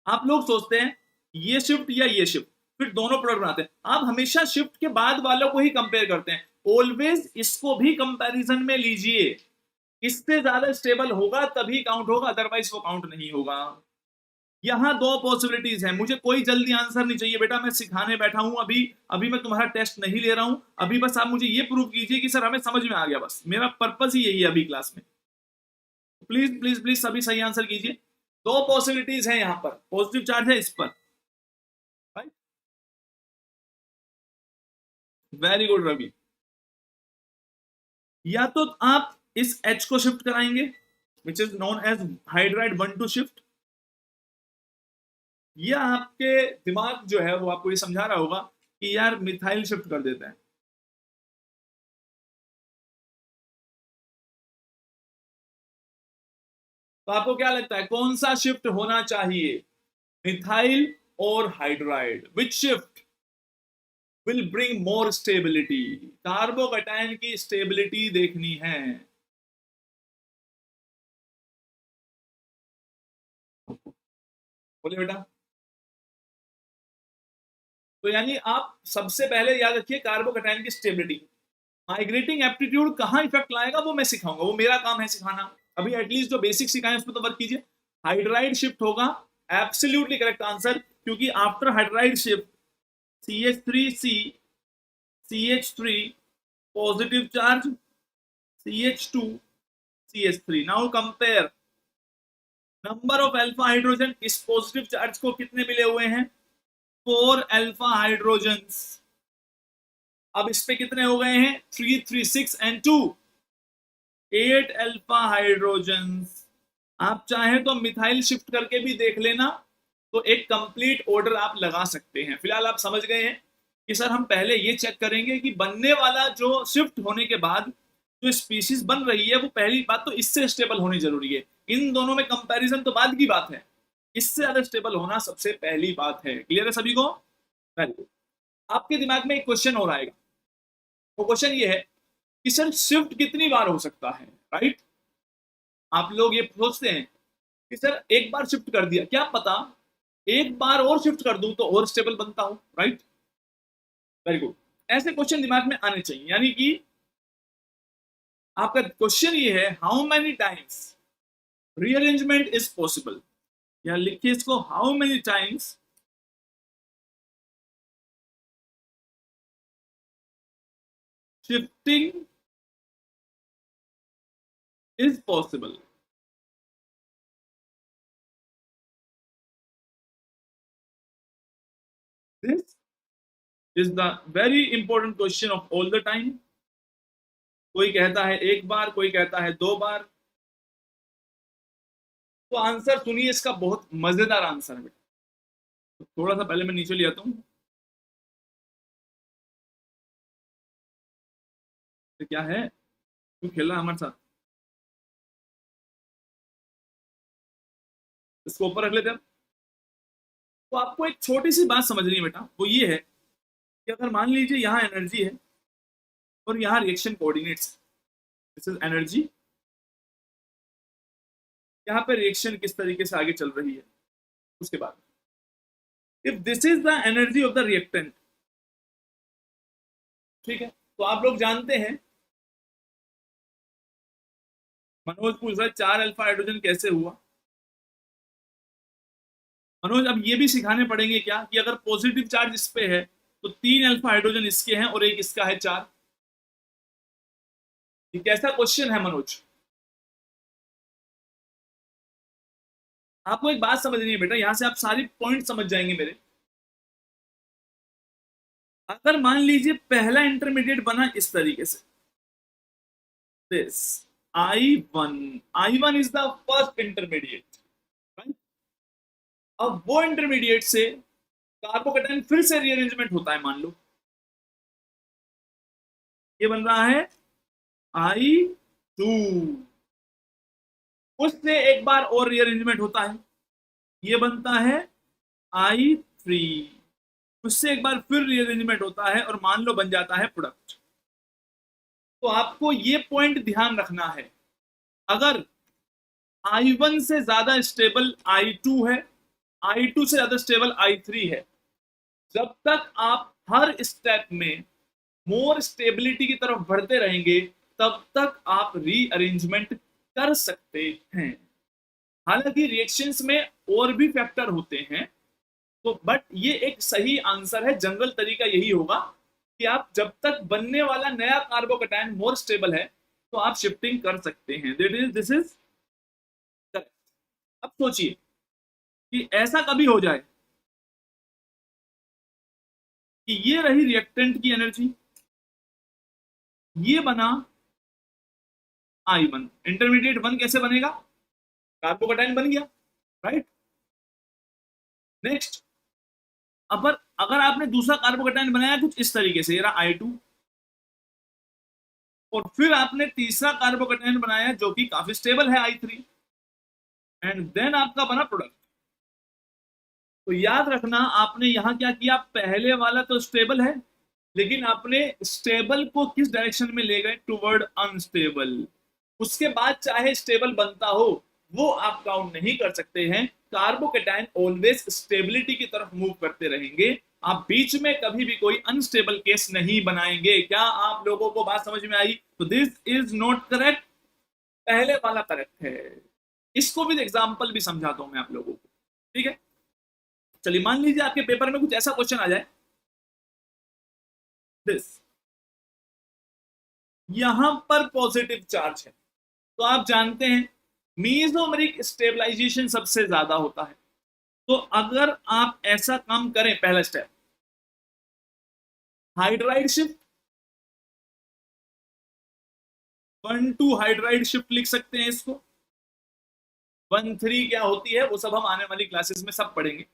आप लोग सोचते हैं ये शिफ्ट या ये शिफ्ट, फिर दोनों प्रोडक्ट बनाते हैं। आप हमेशा शिफ्ट के बाद वालों को ही कंपेयर करते हैं। ऑलवेज इसको भी कंपैरिजन में लीजिए, इससे ज्यादा स्टेबल होगा तभी काउंट होगा, अदरवाइज वो काउंट नहीं होगा। यहां दो पॉसिबिलिटीज हैं, मुझे कोई जल्दी आंसर नहीं चाहिए बेटा, मैं सिखाने बैठा हूं अभी, अभी मैं तुम्हारा टेस्ट नहीं ले रहा हूं। अभी बस आप मुझे ये प्रूव कीजिए कि सर हमें समझ में आ गया, बस मेरा पर्पस ही यही है अभी क्लास में। प्लीज प्लीज प्लीज सभी सही आंसर कीजिए। दो पॉसिबिलिटीज हैं यहां पर, पॉजिटिव चार्ज है इस पर, राइट? Very good Ravi. या तो आप इस H को शिफ्ट कराएंगे, which is known as hydride 1,2 shift, या आपके दिमाग जो है वो आपको ये समझा रहा होगा कि यार मिथाइल शिफ्ट कर देते हैं। तो आपको क्या लगता है कौन सा शिफ्ट होना चाहिए, मिथाइल और hydride? Which shift will bring more stability? Carbocation की स्टेबिलिटी देखनी है। बोले बेटा। तो यानी आप सबसे पहले याद रखिए कार्बोकैटायन की स्टेबिलिटी। माइग्रेटिंग एप्टीट्यूड कहां इफेक्ट लाएगा वो मैं सिखाऊंगा, वो मेरा काम है सिखाना। अभी एटलीस्ट जो बेसिक सिखाए उस पर तो वर्क कीजिए। हाइड्राइड शिफ्ट होगा, एब्सोल्युटली करेक्ट आंसर, क्योंकि after hydride shift CH3C CH3 positive charge, CH2 CH3। Now compare number of alpha hydrogen, इस पॉजिटिव चार्ज को कितने मिले हुए हैं? 4 अल्फा हाइड्रोजन। अब इस पे कितने हो गए हैं? 3 3 6 एंड 2 8 अल्फा हाइड्रोजन। आप चाहें तो मिथाइल शिफ्ट करके भी देख लेना, तो एक कंप्लीट ऑर्डर आप लगा सकते हैं। फिलहाल आप समझ गए हैं कि सर हम पहले ये चेक करेंगे कि बनने वाला जो शिफ्ट होने के बाद जो स्पीशीज बन रही है वो पहली बात तो इससे स्टेबल होनी जरूरी है। इन दोनों में कंपैरिजन तो बाद की बात है, इससे ज्यादा स्टेबल होना सबसे पहली बात है। क्लियर है सभी को? Very good. आपके दिमाग में एक क्वेश्चन और आएगा, वो क्वेश्चन ये है कि सर शिफ्ट कितनी बार हो सकता है, राइट? आप लोग ये सोचते हैं कि सर एक बार शिफ्ट कर दिया, क्या पता एक बार और शिफ्ट कर दूं तो और स्टेबल बनता हूं, राइट? Very good. ऐसे क्वेश्चन दिमाग में आने चाहिए, यानी कि आपका क्वेश्चन ये है how many times rearrangement is possible, या लिखिए इसको how many times shifting is possible. This is the very important question of all the time. कोई कहता है एक बार, कोई कहता है 2 बार। तो आंसर सुनिए, इसका बहुत मजेदार आंसर है बेटा। तो थोड़ा सा पहले मैं नीचे ले आता हूं, तो क्या है, तू खेल रहा है हमारे साथ, इसको ऊपर रख लेते हैं। तो आपको एक छोटी सी बात समझनी है बेटा, वो ये है कि अगर मान लीजिए यहाँ एनर्जी है और यहाँ reaction coordinates, this is energy, यहाँ पे रिएक्शन किस तरीके से आगे चल रही है। उसके बाद if this is the energy of the reactant, ठीक है, तो आप लोग जानते हैं मनोज पूछ रहा है 4 अल्फा हाइड्रोजन कैसे हुआ। मनोज अब ये भी सिखाने पड़ेंगे क्या कि अगर पॉजिटिव चार्ज इस पे है तो 3 अल्फा हाइड्रोजन इसके हैं और एक इसका है 4। ये कैसा क्वेश्चन है मनोज। आपको एक बात समझनी है बेटा, यहां से आप सारी पॉइंट समझ जाएंगे मेरे। अगर मान लीजिए पहला इंटरमीडिएट बना इस तरीके से, this I1, I1 is the first intermediate, right. अब वो इंटरमीडिएट से कार्बोकेटाइन फिर से रीअरेंजमेंट होता है, मान लो ये बन रहा है I2, उससे एक बार और रीअरेंजमेंट होता है, ये बनता है I3, उससे एक बार फिर रीअरेंजमेंट होता है और मान लो बन जाता है प्रोडक्ट। तो आपको ये पॉइंट ध्यान रखना है, अगर I1 से ज्यादा स्टेबल I2 है, I2 से ज्यादा स्टेबल I3 है, जब तक आप हर स्टेप में मोर स्टेबिलिटी की तरफ बढ़ते रहेंगे तब तक आप रीअरेंजमेंट कर सकते हैं। हालांकि रिएक्शंस में और भी फैक्टर होते हैं, तो बट ये एक सही आंसर है, जनरल तरीका यही होगा कि आप जब तक बनने वाला नया कार्बोकेटाइन मोर स्टेबल है तो आप शिफ्टिंग कर सकते हैं। This is correct. अब सोचिए कि ऐसा कभी हो जाए कि ये रही रिएक्टेंट की एनर्जी, ये बना I1, इंटरमीडिएट 1 कैसे बनेगा, कार्बोकेटाइन बन गया, राइट। नेक्स्ट, अगर अगर आपने दूसरा कार्बोकेटाइन बनाया कुछ इस तरीके से, ये रहा I2, और फिर आपने तीसरा कार्बोकेटाइन बनाया जो कि काफी स्टेबल है I3, एंड देन आपका बना प्रोडक्ट। तो याद रखना आपने यहां क्या किया, पहले वाला तो स्टेबल है लेकिन आपने स्टेबल को किस डायरेक्शन में ले गए, टुवर्ड अनस्टेबल। उसके बाद चाहे स्टेबल बनता हो वो आप काउंट नहीं कर सकते हैं। कार्बोकेटाइन ऑलवेज स्टेबिलिटी की तरफ मूव करते रहेंगे, आप बीच में कभी भी कोई अनस्टेबल केस नहीं बनाएंगे। क्या आप लोगों को बात समझ में आई। तो दिस इज नॉट करेक्ट, पहले वाला करेक्ट है। इसको भी एग्जाम्पल भी समझाता हूं मैं आप लोगों को, ठीक है। चलिए मान लीजिए आपके पेपर में कुछ ऐसा क्वेश्चन आ जाए, दिस यहां पर पॉजिटिव चार्ज है, तो आप जानते हैं मीजोमेरिक स्टेबलाइजेशन सबसे ज्यादा होता है। तो अगर आप ऐसा काम करें, पहला step hydride shift, 1,2 hydride shift लिख सकते हैं इसको। 1,3 क्या होती है वो सब हम आने वाली क्लासेस में सब पढ़ेंगे।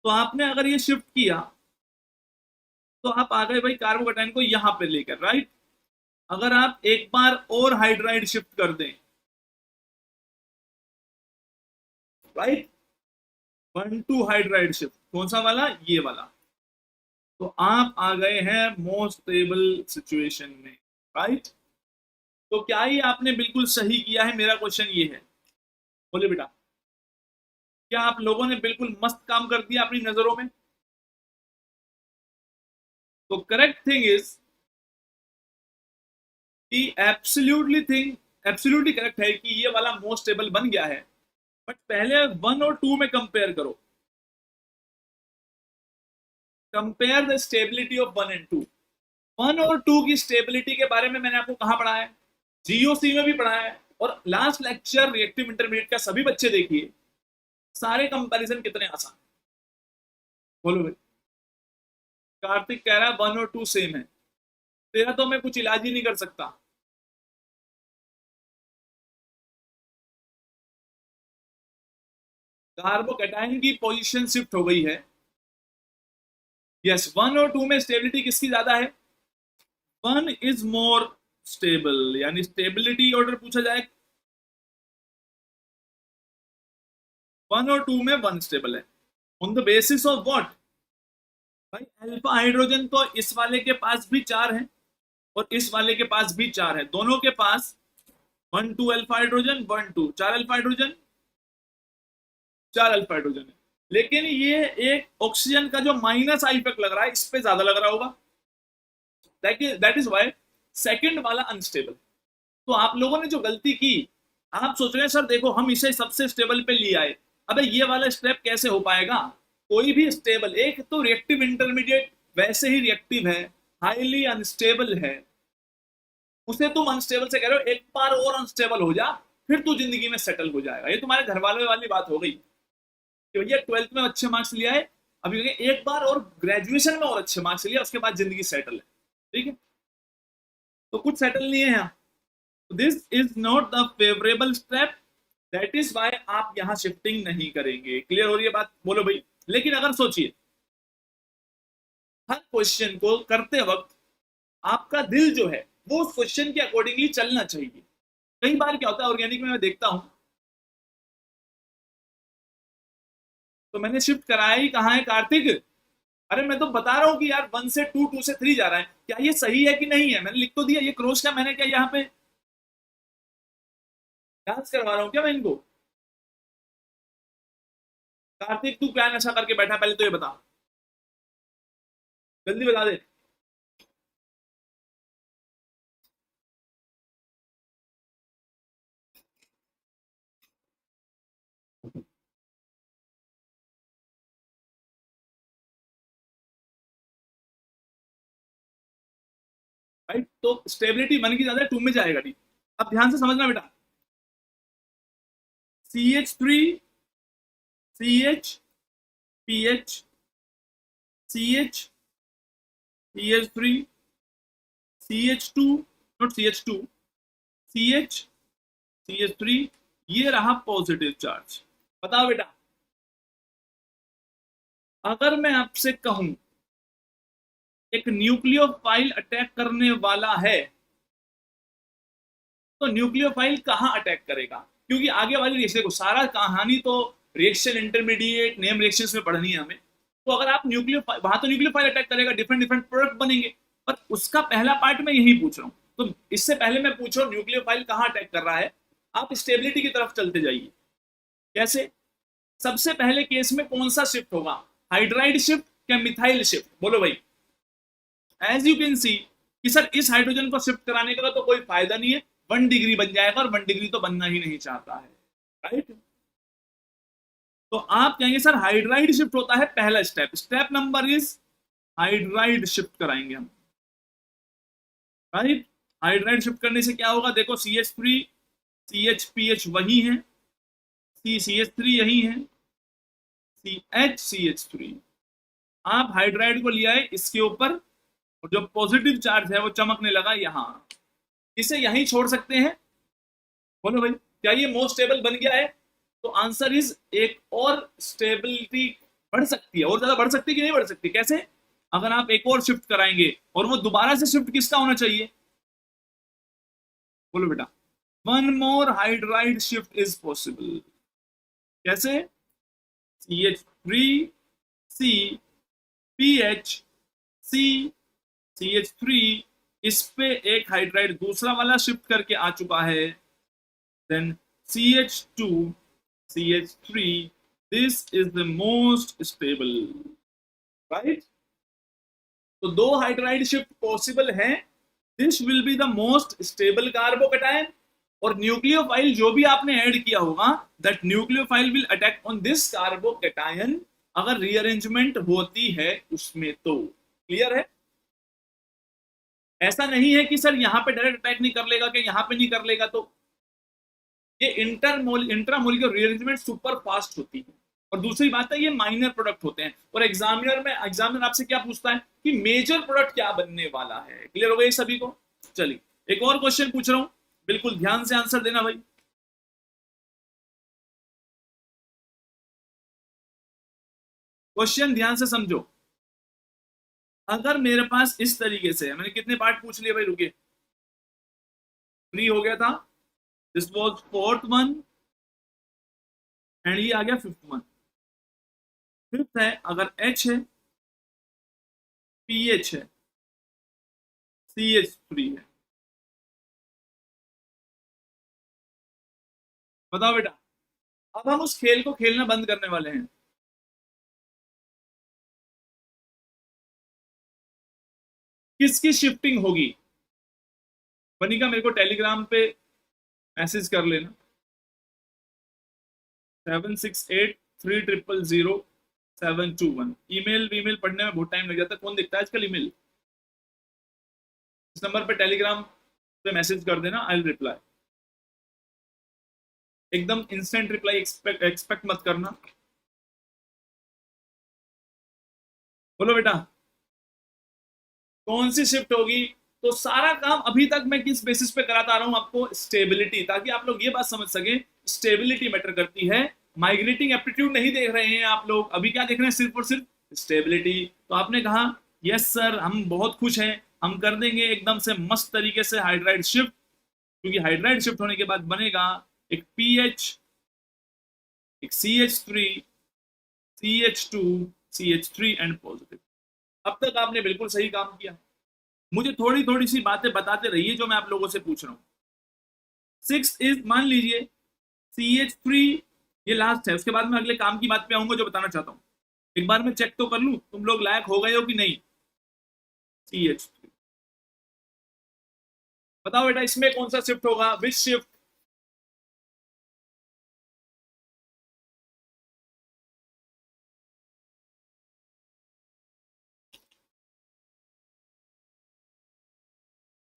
तो आपने अगर ये शिफ्ट किया तो आप आ गए भाई कार्बोकेटाइन को यहां पे लेकर, राइट। अगर आप एक बार और हाइड्राइड शिफ्ट कर दें, राइट, 1,2 हाइड्राइड शिफ्ट, कौन सा वाला, ये वाला, तो आप आ गए हैं मोस्ट स्टेबल सिचुएशन में, राइट। तो क्या ही आपने बिल्कुल सही किया है, मेरा क्वेश्चन ये है, बोले बेटा क्या आप लोगों ने बिल्कुल मस्त काम कर दिया अपनी नजरों में। तो करेक्ट थिंग इज कि एब्सोल्युटली करेक्ट है कि ये वाला मोस्ट स्टेबल बन गया है। बट पहले 1 और 2 में कंपेयर करो, compare the stability of 1 and 2। 1 और 2 की स्टेबिलिटी के बारे में मैंने आपको कहां पढ़ाया है, जीओसी में भी पढ़ाया है, और लास्ट लेक्चर रिएक्टिव इंटरमीडिएट का सभी बच्चे देखिए, सारे कंपैरिजन कितने आसान। बोलो भाई। कार्तिक कह रहा है 1 और 2 सेम है, तेरा तो मैं कुछ इलाज ही नहीं कर सकता। कार्बोकेटाइन की पोजीशन शिफ्ट हो गई है, यस। 1 और 2 में स्टेबिलिटी किसकी ज्यादा है, 1 इज मोर स्टेबल, यानी स्टेबिलिटी ऑर्डर पूछा जाए 1 और 2 में 1 स्टेबल है। On the basis of what, भाई अल्फा हाइड्रोजन तो इस वाले के पास भी 4 है और इस वाले के पास भी 4 है, दोनों के पास 1 2 alpha hydrogen, 1 2 4 alpha hydrogen, 4 alpha hydrogen है। लेकिन ये एक ऑक्सीजन का जो माइनस आई इफेक्ट लग रहा है इस पे ज्यादा लग रहा होगा, दैट इज वाई सेकंड वाला अनस्टेबल। तो आप लोगों ने जो गलती की, आप सोच रहे हैं सर देखो हम इसे सबसे स्टेबल पे ले आए, अबे ये वाला स्टेप कैसे हो पाएगा? कोई भी स्टेबल, एक तो रिएक्टिव इंटरमीडिएट वैसे ही रिएक्टिव है, हाईली अनस्टेबल है, उसे तुम अनस्टेबल से कह रहे हो एक बार और अनस्टेबल हो जा, फिर तू जिंदगी में सेटल हो जाएगा। ये तुम्हारे घर वालों वाली बात हो गई कि भैया 12th में अच्छे मार्क्स लिया है, अभी एक बार और ग्रेजुएशन में और अच्छे मार्क्स लिया, उसके बाद जिंदगी सेटल है। ठीक है, तो कुछ सेटल नहीं है यहाँ। This is not the favourable step, that is why आप यहां शिफ्टिंग नहीं करेंगे। क्लियर हो रही है बात? बोलो भाई। लेकिन अगर सोचिए, हर क्वेश्चन को करते वक्त आपका दिल जो है वो उस क्वेश्चन के अकॉर्डिंगली चलना चाहिए। कई बार क्या होता है ऑर्गेनिक में मैं देखता हूं, तो मैंने शिफ्ट कराया ही कहाँ है कार्तिक? अरे मैं तो बता रहा हूँ कि यार 1 से 2, 2 से 3 जा रहा है, क्या ये सही है कि नहीं है? मैंने लिख तो दिया, ये क्रॉस का मैंने क्या यहाँ पे डांस करवा रहा हूँ क्या मैं इनको? कार्तिक तू क्या नशा करके बैठा, पहले तो ये बता, जल्दी बता दे। राइट, तो स्टेबिलिटी 1 की ज्यादा 2 में जाएगा नहीं। अब ध्यान से समझना बेटा, CH3 CH PH CH CH3 CH2, not CH2, CH CH3, ये रहा पॉजिटिव चार्ज। बताओ बेटा, अगर मैं आपसे कहूं एक न्यूक्लियोफाइल अटैक करने वाला है, तो न्यूक्लियोफाइल कहां अटैक करेगा? क्योंकि आगे वाली रिएक्शन को सारा कहानी तो रिएक्शन इंटरमीडिएट नेम रिएक्शंस में पढ़नी है हमें। तो अगर आप न्यूक्लियोफाइल, वहां तो न्यूक्लियोफाइल अटैक करेगा, डिफरेंट डिफरेंट प्रोडक्ट बनेंगे, पर उसका पहला पार्ट मैं यही पूछ रहा हूं। तो इससे पहले मैं पूछ रहा हूं न्यूक्लियोफाइल कहां अटैक कर रहा है, आप स्टेबिलिटी की तरफ चलते जाइए। कैसे? सबसे पहले केस में कौन सा शिफ्ट होगा, हाइड्राइड शिफ्ट या मिथाइल शिफ्ट? बोलो भाई। एज यू कैन सी कि सर इस हाइड्रोजन को शिफ्ट कराने का तो कोई फायदा नहीं है, 1 डिग्री बन जाएगा, और 1 डिग्री तो बनना ही नहीं चाहता है। राइट, तो आप कहेंगे सर हाइड्राइड शिफ्ट होता है पहला step, step number is hydride shift कराएंगे हम। राइट, हाइड्राइड शिफ्ट करने से क्या होगा, देखो CH3 CHPH वही है, CH3 यही है, CH3, आप हाइड्राइड को लिया है इसके ऊपर, और जो पॉजिटिव चार्ज है वो चमकने लगा यहां, इसे यहीं छोड़ सकते हैं? बोलो भाई, क्या ये मोस्ट स्टेबल बन गया है? तो आंसर इज एक और स्टेबिलिटी बढ़ सकती है, और ज्यादा बढ़ सकती है कि नहीं बढ़ सकती? कैसे? अगर आप एक और शिफ्ट कराएंगे, और वो दोबारा से शिफ्ट किसका होना चाहिए? बोलो बेटा, 1 more hydride shift is possible. कैसे? CH3 C PH C CH3, इस पे एक हाइड्राइड दूसरा वाला शिफ्ट करके आ चुका है, then CH2 CH3, this is the most stable, right? तो 2 हाइड्राइड शिफ्ट पॉसिबल है, this will be the most stable carbocation, और न्यूक्लियोफाइल जो भी आपने ऐड किया होगा, that nucleophile will attack on this carbocation, अगर रीअरेंजमेंट होती है उसमें तो। क्लियर है? ऐसा नहीं है कि सर यहां पे डायरेक्ट अटैक नहीं कर लेगा, कि यहां पे नहीं कर लेगा, तो ये इंट्रामोलिकुलर रीअरेंजमेंट सुपर फास्ट होती है। और दूसरी बात है ये माइनर प्रोडक्ट होते हैं, और एग्जामिनर आपसे क्या पूछता है कि मेजर प्रोडक्ट क्या बनने वाला है। क्लियर हो गई सभी को? चलिए एक और क्वेश्चन पूछ रहा हूं, बिल्कुल ध्यान से आंसर देना भाई। क्वेश्चन ध्यान से समझो, अगर मेरे पास इस तरीके से है, मैंने कितने पार्ट पूछ लिए भाई, रुके, 3 हो गया था, this was 4th one, and ये आ गया 5th वन। 5th है, अगर H है, PH है, CH3 है, बताओ बेटा। अब हम उस खेल को खेलना बंद करने वाले हैं। किसकी शिफ्टिंग होगी? बनिका मेरे को टेलीग्राम पे मैसेज कर लेना 7683000721। ईमेल वीमेल पढ़ने में बहुत टाइम लग जाता है, कौन देखता है आजकल ईमेल। इस नंबर पे टेलीग्राम पे मैसेज कर देना, आई विल रिप्लाई। एकदम इंस्टेंट रिप्लाई एक्सपेक्ट मत करना। बोलो बेटा कौन सी शिफ्ट होगी। तो सारा काम अभी तक मैं किस बेसिस पे कराता आ रहा हूं आपको, स्टेबिलिटी, ताकि आप लोग ये बात समझ सके स्टेबिलिटी मैटर करती है। माइग्रेटिंग एप्टीट्यूड नहीं देख रहे हैं आप लोग, अभी क्या देख रहे हैं, सिर्फ और सिर्फ स्टेबिलिटी। तो आपने कहा यस सर हम बहुत खुश हैं, हम कर देंगे एकदम से मस्त तरीके से हाइड्राइड शिफ्ट, क्योंकि हाइड्राइड शिफ्ट होने के बाद बनेगा एक पीएच, एक CH3, CH2, CH3 and positive. अब तक आपने बिल्कुल सही काम किया। मुझे थोड़ी थोड़ी सी बातें बताते रहिए जो मैं आप लोगों से पूछ रहा हूं। 6 इज, मान लीजिए CH3 ये लास्ट है, उसके बाद मैं अगले काम की बात पे आऊंगा जो बताना चाहता हूं। एक बार मैं चेक तो कर लूं तुम लोग लायक हो गए हो कि नहीं। CH3 बताओ बेटा इसमें कौन सा शिफ्ट होगा, विच शिफ्ट।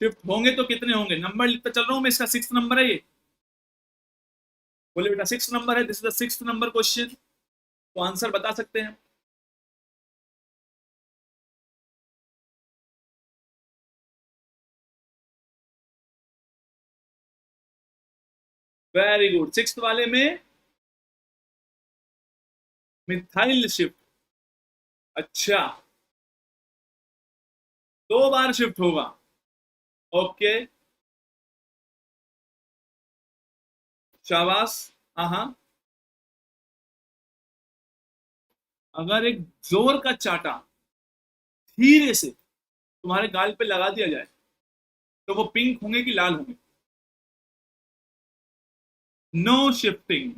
शिफ्ट होंगे तो कितने होंगे, नंबर लिखता चल रहा हूं मैं, इसका 6th नंबर है ये। बोले बेटा 6th नंबर है, this is the 6th number question. तो आंसर बता सकते हैं। वेरी गुड, 6th वाले में मिथाइल शिफ्ट। अच्छा 2 बार शिफ्ट होगा, ओके शाबाश। हाँ हाँ, अगर एक जोर का चाटा धीरे से तुम्हारे गाल पे लगा दिया जाए तो वो पिंक होंगे कि लाल होंगे। No shifting.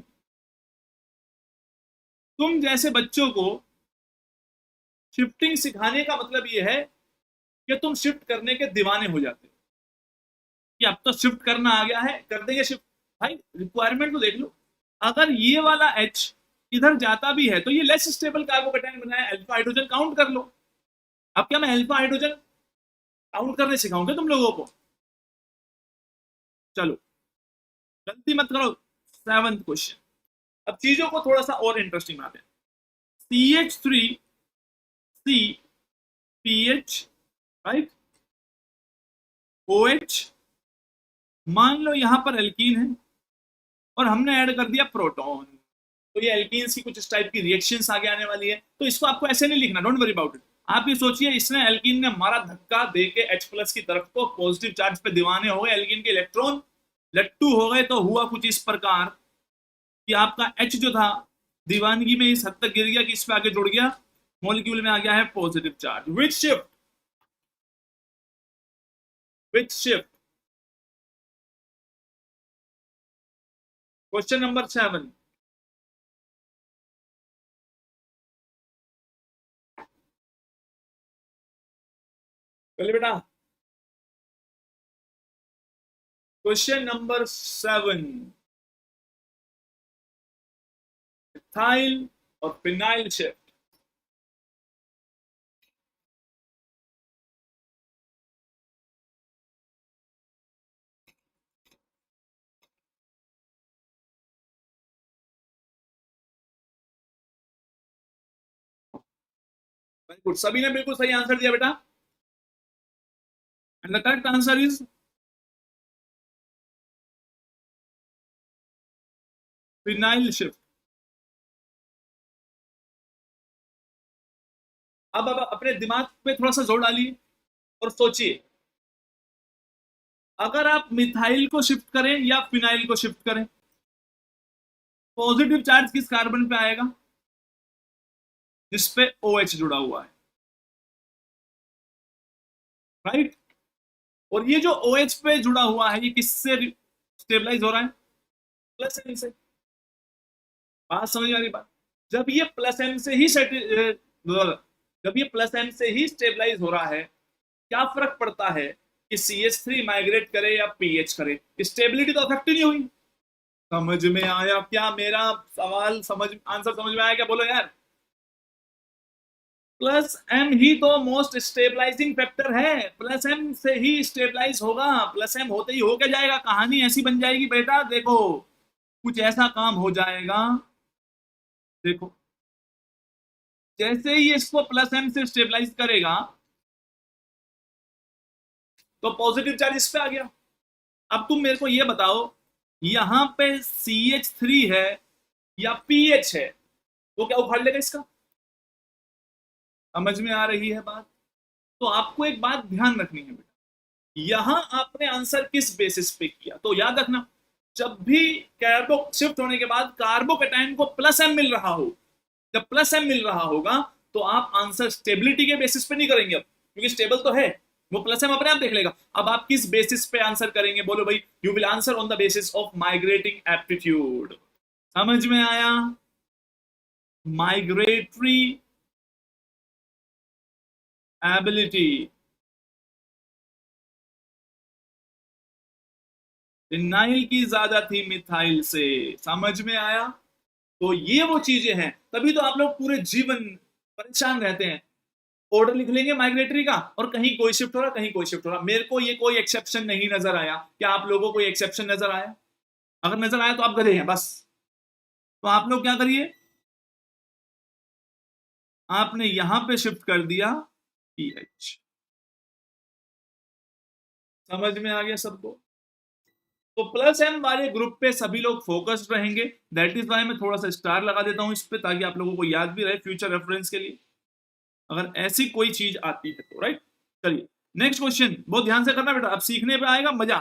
तुम जैसे बच्चों को शिफ्टिंग सिखाने का मतलब ये है कि तुम शिफ्ट करने के दीवाने हो जाते हो कि अब तो शिफ्ट करना आ गया है, कर देंगे शिफ्ट। भाई रिक्वायरमेंट तो देख लो, अगर ये वाला H इधर जाता भी है तो ये लेस स्टेबल कार्बोकेटाइन बनाया, अल्फा हाइड्रोजन काउंट कर लो। अब क्या मैं अल्फा हाइड्रोजन काउंट करने सिखाऊंगा तुम लोगों को, चलो गलती मत करो। 7th क्वेश्चन, अब चीजों को थोड़ा सा और इंटरेस्टिंग बनाते हैं। CH3CPH, राइट, OH, मान लो यहां पर एल्कीन है और हमने ऐड कर दिया प्रोटॉन, तो ये एल्कीन्स की कुछ इस टाइप की रिएक्शंस आगे आने वाली है। तो इसको आपको ऐसे नहीं लिखना, डोंट वरी अबाउट इट। आप ये सोचिए इसने एल्कीन ने मारा धक्का दे के H+ की तरफ को, पॉजिटिव चार्ज पे दीवाने हो गए, एल्कीन के इलेक्ट्रॉन लट्टू हो गए। तो हुआ कुछ इस प्रकार कि आपका H जो था दीवानगी में इस हद तक गिर गया कि इस पे आगे जुड़ गया, मॉलिक्यूल में आ गया है पॉजिटिव चार्ज। विच शिफ्ट, विच शिफ्ट। क्वेश्चन नंबर 7, चलिए बेटा क्वेश्चन नंबर 7, मिथाइल और फिनाइल शिफ्ट। वेरी गुड, सभी ने बिल्कुल सही आंसर दिया बेटा, and the correct answer is phenyl shift. अब अपने दिमाग पे थोड़ा सा जोर डालिए और सोचिए, अगर आप मिथाइल को शिफ्ट करें या फिनाइल को शिफ्ट करें, पॉजिटिव चार्ज किस कार्बन पे आएगा, जिसपे OH जुड़ा हुआ है, राइट। और ये जो OH पे जुड़ा हुआ है ये किससे स्टेबलाइज हो रहा है, प्लस एन से। बात समझ आ रही बात, जब ये प्लस एन से ही जब ये प्लस एन से ही स्टेबलाइज हो रहा है, क्या फर्क पड़ता है कि CH3 माइग्रेट करे या पीएच करे, स्टेबिलिटी तो अफेक्ट ही नहीं हुई। समझ में आया क्या मेरा सवाल? आंसर समझ में आया क्या? बोलो यार। प्लस एम ही तो मोस्ट स्टेबलाइजिंग फैक्टर है, प्लस एम से ही स्टेबलाइज होगा, प्लस एम होते ही हो क्या जाएगा, कहानी ऐसी बन जाएगी बेटा। देखो कुछ ऐसा काम हो जाएगा, देखो जैसे ही इसको प्लस एम से स्टेबलाइज करेगा तो पॉजिटिव चार्ज इस पे आ गया। अब तुम मेरे को ये बताओ, यहां पे CH3 है या पीएच है, वो क्या उखाड़ लेगा इसका? समझ में आ रही है बात? तो आपको एक बात ध्यान रखनी है बेटा, यहां आपने आंसर किस बेसिस पे किया, तो याद रखना जब भी कार्बो शिफ्ट होने के बाद कार्बोकेटाइन को प्लस एम मिल रहा हो, जब प्लस एम मिल रहा होगा तो आप आंसर स्टेबिलिटी के बेसिस पे नहीं करेंगे अब, क्योंकि स्टेबल तो है, वो प्लस एम अपने आप देख लेगा। अब आप किस बेसिस पे आंसर करेंगे? बोलो भाई, you will answer on the basis of migrating aptitude. समझ में आया? Migratory ability. फिनाइल की ज्यादा थी मिथाइल से, समझ में आया? तो ये वो चीजें हैं, तभी तो आप लोग पूरे जीवन परेशान रहते हैं। ऑर्डर लिख लेंगे माइग्रेटरी का और कहीं कोई शिफ्ट हो रहा, कहीं कोई शिफ्ट हो रहा। मेरे को ये कोई एक्सेप्शन नहीं नजर आया। क्या आप लोगों को एक्सेप्शन नजर आया? अगर नजर आया तो आप गधे हैं बस। तो आप लोग क्या करिए, आपने यहां पे शिफ्ट कर दिया पीएच। समझ में आ गया सबको? तो प्लस एम वाले ग्रुप पे सभी लोग फोकस्ड रहेंगे। दैट इज वाई मैं थोड़ा सा स्टार लगा देता हूं इस पे, ताकि आप लोगों को याद भी रहे फ्यूचर रेफरेंस के लिए, अगर ऐसी कोई चीज आती है तो। राइट, चलिए नेक्स्ट क्वेश्चन, बहुत ध्यान से करना बेटा, अब सीखने पे आएगा मजा।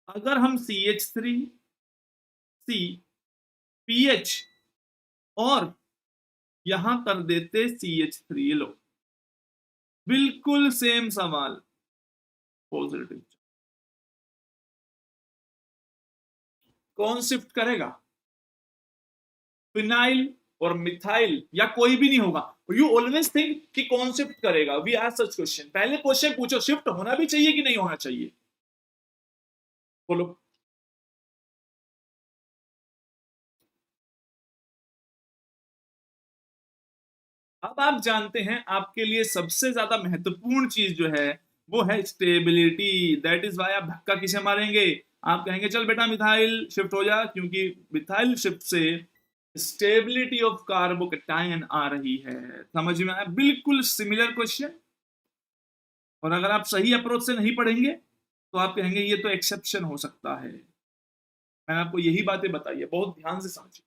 अगर हम CH3 C पीएच और यहां कर देते CH3, लो बिल्कुल सेम सवाल, पॉजिटिव कौन शिफ्ट करेगा? फिनाइल और मिथाइल या कोई भी नहीं होगा। यू ऑलवेज थिंक कि कौन शिफ्ट करेगा, वी आर सच क्वेश्चन। पहले क्वेश्चन पूछो, शिफ्ट होना भी चाहिए कि नहीं होना चाहिए, बोलो। अब आप जानते हैं आपके लिए सबसे ज्यादा महत्वपूर्ण चीज जो है वो है स्टेबिलिटी। दैट इज वाई आप धक्का किसे मारेंगे? आप कहेंगे चल बेटा मिथाइल शिफ्ट हो जा, क्योंकि मिथाइल शिफ्ट से स्टेबिलिटी ऑफ कार्बोकेटायन आ रही है। समझ में आया? बिल्कुल सिमिलर क्वेश्चन। और अगर आप सही अप्रोच से नहीं पढ़ेंगे तो आप कहेंगे ये तो एक्सेप्शन हो सकता है। मैंने आपको यही बातें बताई है, बहुत ध्यान से समझिए।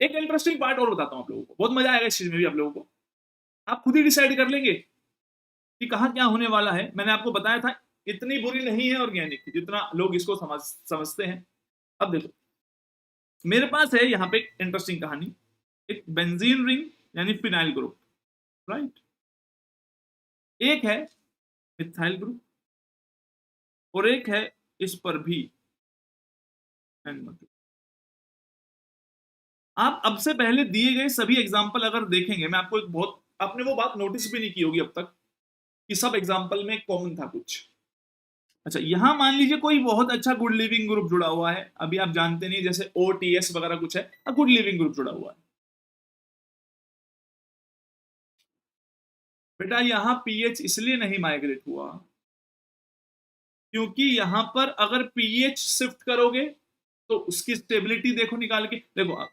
एक इंटरेस्टिंग पार्ट और बताता हूं आप लोगों को, बहुत मजा आएगा इस चीज में भी आप लोगों को। आप खुद ही डिसाइड कर लेंगे कि कहाँ क्या होने वाला है। मैंने आपको बताया था इतनी बुरी नहीं है ऑर्गेनिक जितना लोग इसको समझते हैं। अब देखो मेरे पास है यहाँ पे एक इंटरेस्टिंग कहानी, एक बेंजीन रिंग यानी फिनाइल ग्रुप, राइट, एक है मिथाइल ग्रुप और एक है इस पर भी एन। आप अब से पहले दिए गए सभी एग्जाम्पल अगर देखेंगे, मैं आपको एक बहुत, आपने वो बात नोटिस भी नहीं की होगी अब तक कि सब एग्जाम्पल में कॉमन था कुछ। अच्छा यहां मान लीजिए कोई बहुत अच्छा गुड लिविंग ग्रुप जुड़ा हुआ है, अभी आप जानते नहीं, जैसे OTS वगैरह कुछ है, गुड लिविंग ग्रुप जुड़ा हुआ है। बेटा यहां पीएच इसलिए नहीं माइग्रेट हुआ क्योंकि यहां पर अगर पीएच शिफ्ट करोगे तो उसकी स्टेबिलिटी देखो निकाल के, देखो आप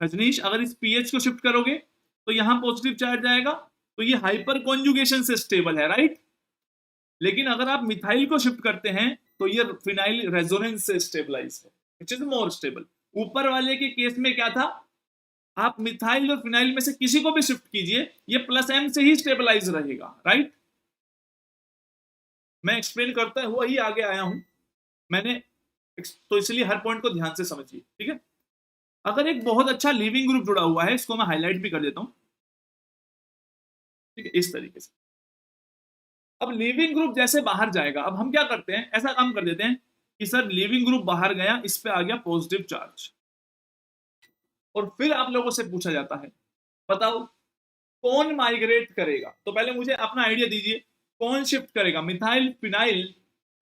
रजनीश, अगर इस पीएच को शिफ्ट करोगे तो यहां पॉजिटिव चार्ज आएगा, तो ये हाइपर कॉन्जुगेशन से स्टेबल है, राइट। लेकिन अगर आप मिथाइल को शिफ्ट करते हैं तो ये फिनाइल रेजोनेंस से स्टेबलाइज है, विच इज मोर स्टेबल। ऊपर वाले के केस में क्या था, आप मिथाइल और फिनाइल में से किसी को भी शिफ्ट कीजिए, ये प्लस एम से ही स्टेबलाइज रहेगा, राइट। मैं एक्सप्लेन करता हुआ ही आगे आया हूं मैंने, तो इसलिए हर पॉइंट को ध्यान से समझिए, ठीक है। अगर एक बहुत अच्छा लिविंग ग्रुप जुड़ा हुआ है, इसको मैं हाईलाइट भी कर देता हूं, ठीक है, इस तरीके से। अब लिविंग ग्रुप जैसे बाहर जाएगा, अब हम क्या करते हैं, ऐसा काम कर देते हैं कि सर लिविंग ग्रुप बाहर गया, इस पे आ गया पॉजिटिव चार्ज, और फिर आप लोगों से पूछा जाता है बताओ कौन माइग्रेट करेगा। तो पहले मुझे अपना आइडिया दीजिए, कौन शिफ्ट करेगा, मिथाइल, फिनाइल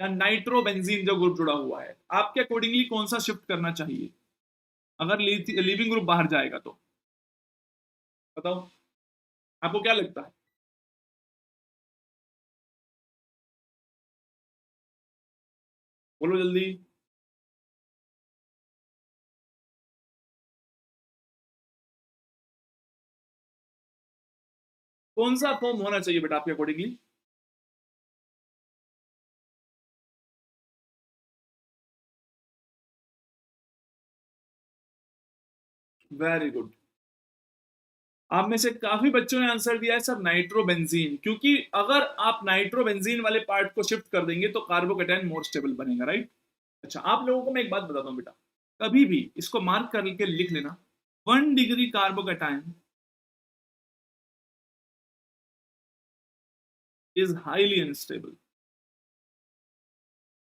या नाइट्रोबेंजीन जो ग्रुप जुड़ा हुआ है, आपके अकॉर्डिंगली कौन सा शिफ्ट करना चाहिए अगर लीविंग ग्रुप बाहर जाएगा तो? बताओ, आपको क्या लगता है? बोलो जल्दी। कौन सा फॉर्म होना चाहिए बेटा आपके अकॉर्डिंगली? Very good. आप में से काफी बच्चों ने आंसर दिया है सर नाइट्रोबेंजीन, क्योंकि अगर आप नाइट्रोबेंजीन वाले पार्ट को शिफ्ट कर देंगे तो कार्बोकेटाइन मोर स्टेबल बनेगा, राइट? अच्छा, आप लोगों को मैं एक बात बताता हूं बेटा, कभी भी इसको मार्क करके लिख लेना, 1 degree carbocation is highly unstable,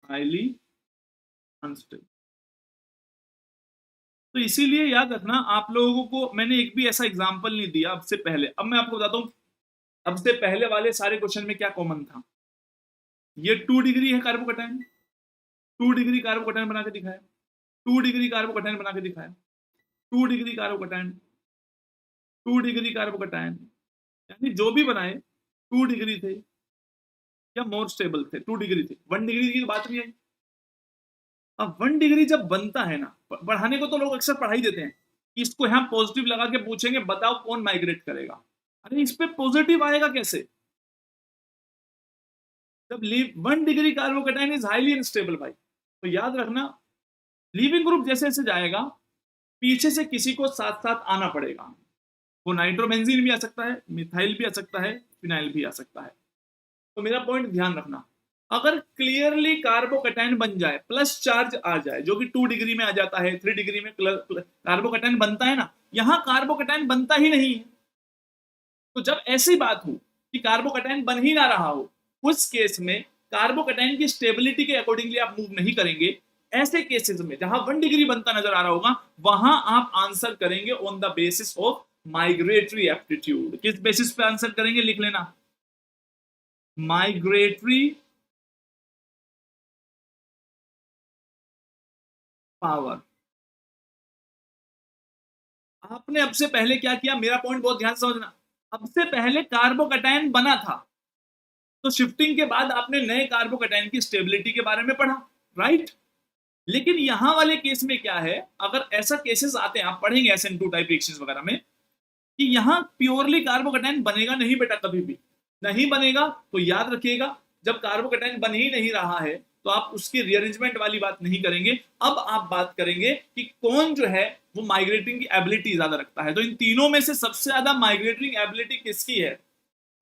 highly unstable. तो इसीलिए याद रखना, आप लोगों को मैंने एक भी ऐसा एग्जांपल नहीं दिया अब से पहले। अब मैं आपको बताता हूं, अब से पहले वाले सारे क्वेश्चन में क्या कॉमन था। ये 2 डिग्री है कार्बोकेटाइन, 2 डिग्री कार्बोकेटाइन बना के दिखाया, 2 डिग्री कार्बोकेटाइन बना के दिखाया, 2 डिग्री कार्बोकेटाइन, 2 डिग्री कार्बोकेटाइन, यानी जो भी बनाए 2 डिग्री थे या मोर स्टेबल थे, 2 डिग्री थे, 1 डिग्री की बात नहीं आई। अब 1 डिग्री जब बनता है ना, बढ़ाने को तो लोग अक्सर पढ़ा ही देते हैं कि इसको यहां पॉजिटिव लगा के पूछेंगे बताओ कौन माइग्रेट करेगा। अरे इस पे पॉजिटिव आएगा कैसे जब 1 degree carbocation is highly unstable भाई। तो याद रखना, लीविंग ग्रुप जैसे जैसे जाएगा पीछे से किसी को साथ साथ आना पड़ेगा। वो नाइट्रोबेंजीन भी आ सकता है, मिथाइल भी आ सकता है, फिनाइल भी आ सकता है। तो मेरा पॉइंट ध्यान रखना, अगर क्लियरली कार्बोकेटाइन बन जाए, प्लस चार्ज आ जाए, जो कि 2 डिग्री में आ जाता है, 3 डिग्री में कार्बोकेटाइन बनता है ना, यहां कार्बोकेटाइन बनता ही नहीं है। तो जब ऐसी बात हो कि कार्बोकेटाइन बन ही ना रहा हो, उस केस में कार्बोकेटाइन की स्टेबिलिटी के अकॉर्डिंगली आप मूव नहीं करेंगे। ऐसे केसेस में जहां 1 डिग्री बनता नजर आ रहा होगा, वहां आप आंसर करेंगे on the basis of migratory aptitude. किस बेसिस पे आंसर करेंगे, लिख लेना, माइग्रेटरी पावर। आपने अब से पहले क्या किया, मेरा पॉइंट बहुत ध्यान से समझना, अब से पहले कार्बोकेटाइन बना था, तो शिफ्टिंग के बाद आपने नए कार्बोकेटाइन की स्टेबिलिटी के बारे में पढ़ा, राइट? लेकिन यहां वाले केस में क्या है, अगर ऐसा केसेस आते हैं, आप पढ़ेंगे SN2 टाइप रिएक्शंस वगैरह में, कि यहां प्योरली कार्बोकेटाइन बनेगा नहीं बेटा, कभी भी नहीं बनेगा। तो याद रखिएगा, जब कार्बोकेटाइन बन ही नहीं रहा है तो आप उसकी रीअरेंजमेंट वाली बात नहीं करेंगे। अब आप बात करेंगे कि कौन जो है वो माइग्रेटिंग की एबिलिटी ज्यादा रखता है। तो इन तीनों में से सबसे ज्यादा माइग्रेटिंग एबिलिटी किसकी है?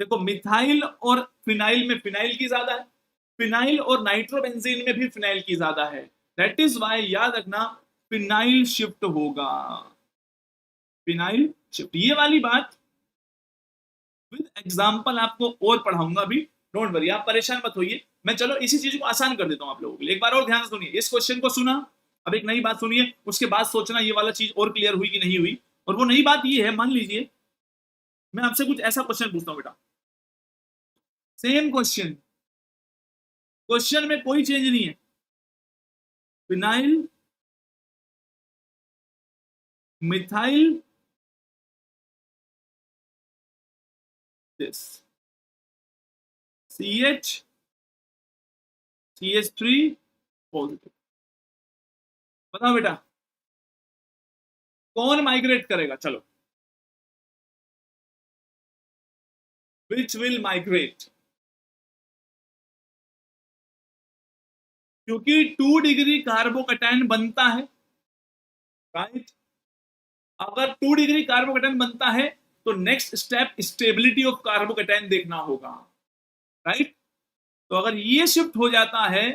देखो, मिथाइल और फिनाइल में फिनाइल की ज्यादा है, फिनाइल और नाइट्रोबेंजीन में भी फिनाइल की ज्यादा है। दैट इज वाई याद रखना, फिनाइल शिफ्ट होगा, फिनाइल शिफ्ट। ये वाली बात विद एग्जांपल आपको और पढ़ाऊंगा अभी, डोंट वरी, आप परेशान मत होइए। मैं चलो इसी चीज को आसान कर देता हूं आप लोगों के लिए। एक बार और ध्यान से सुनिए, इस क्वेश्चन को सुना, अब एक नई बात सुनिए, उसके बाद सोचना ये वाला चीज और क्लियर हुई कि नहीं हुई। और वो नई बात ये है, मान लीजिए मैं आपसे कुछ ऐसा क्वेश्चन पूछता हूं बेटा, सेम क्वेश्चन, क्वेश्चन में कोई चेंज नहीं है, phenyl, methyl, this CH, CH3 positive. बताओ बेटा कौन माइग्रेट करेगा? चलो, विच विल माइग्रेट? क्योंकि 2 डिग्री कार्बोकेटाइन बनता है, राइट? अगर 2 डिग्री कार्बोकेटाइन बनता है तो next step stability of carbocation देखना होगा, राइट? तो अगर ये शिफ्ट हो जाता है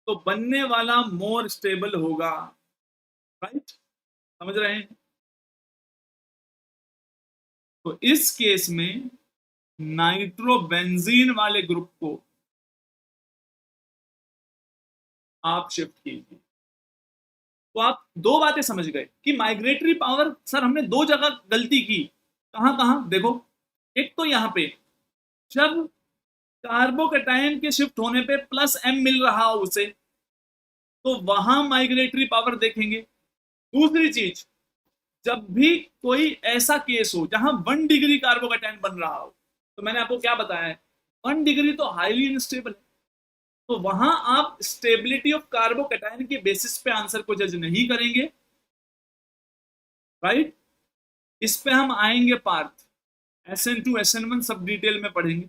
तो बनने वाला मोर स्टेबल होगा, राइट? समझ रहे हैं? तो इस केस में नाइट्रोबेंजीन वाले ग्रुप को आप शिफ्ट कीजिए। तो आप दो बातें समझ गए कि माइग्रेटरी पावर, सर हमने दो जगह गलती की, कहां कहां देखो। एक तो यहां पे जब कार्बोकैटायन के शिफ्ट होने पे प्लस एम मिल रहा हो उसे, तो वहां माइग्रेटरी पावर देखेंगे। दूसरी चीज, जब भी कोई ऐसा केस हो जहां 1 डिग्री कार्बोकैटायन बन रहा हो, तो मैंने आपको क्या बताया है, 1 डिग्री तो हाईली इनस्टेबल है, तो वहां आप स्टेबिलिटी ऑफ कार्बोकैटायन के बेसिस पे आंसर को जज नहीं करेंगे, राइट। इस पे हम आएंगे पार्थ, SN2 SN1 सब डिटेल में पढ़ेंगे,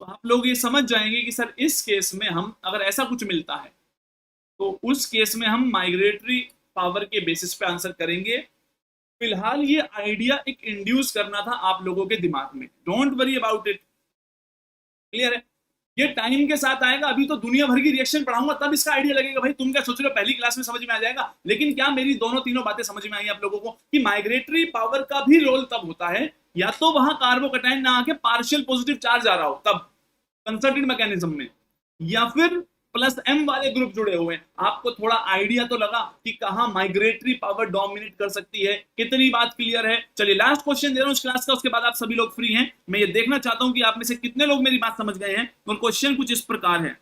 तो आप लोग ये समझ जाएंगे कि सर इस केस में हम अगर ऐसा कुछ मिलता है तो उस केस में हम माइग्रेटरी पावर के बेसिस पे आंसर करेंगे। फिलहाल ये आइडिया एक इंड्यूस करना था आप लोगों के दिमाग में, don't worry about it, clear है। ये टाइम के साथ आएगा, अभी तो दुनिया भर की रिएक्शन पढ़ाऊंगा तब इसका आइडिया लगेगा। भाई तुम क्या सोच रहे हो पहली क्लास में समझ में आ जाएगा, लेकिन क्या मेरी दोनों तीनों बातें समझ में आई आप लोगों को कि माइग्रेटरी पावर का भी रोल तब होता है, या तो वहां कार्बोकैटायन ना आके पार्शियल पॉजिटिव चार्ज आ रहा हो तब कंसर्टेड मैकेनिज्म में, या फिर प्लस एम वाले ग्रुप जुड़े हुए हैं। आपको थोड़ा आइडिया तो लगा कि कहां माइग्रेटरी पावर डोमिनेट कर सकती है, कितनी बात क्लियर है। चलिए लास्ट क्वेश्चन दे रहा हूं इस क्लास का, उसके बाद आप सभी लोग फ्री हैं। मैं ये देखना चाहता हूं कि आप में से कितने लोग मेरी बात समझ गए हैं। और क्वेश्चन कुछ इस प्रकार है,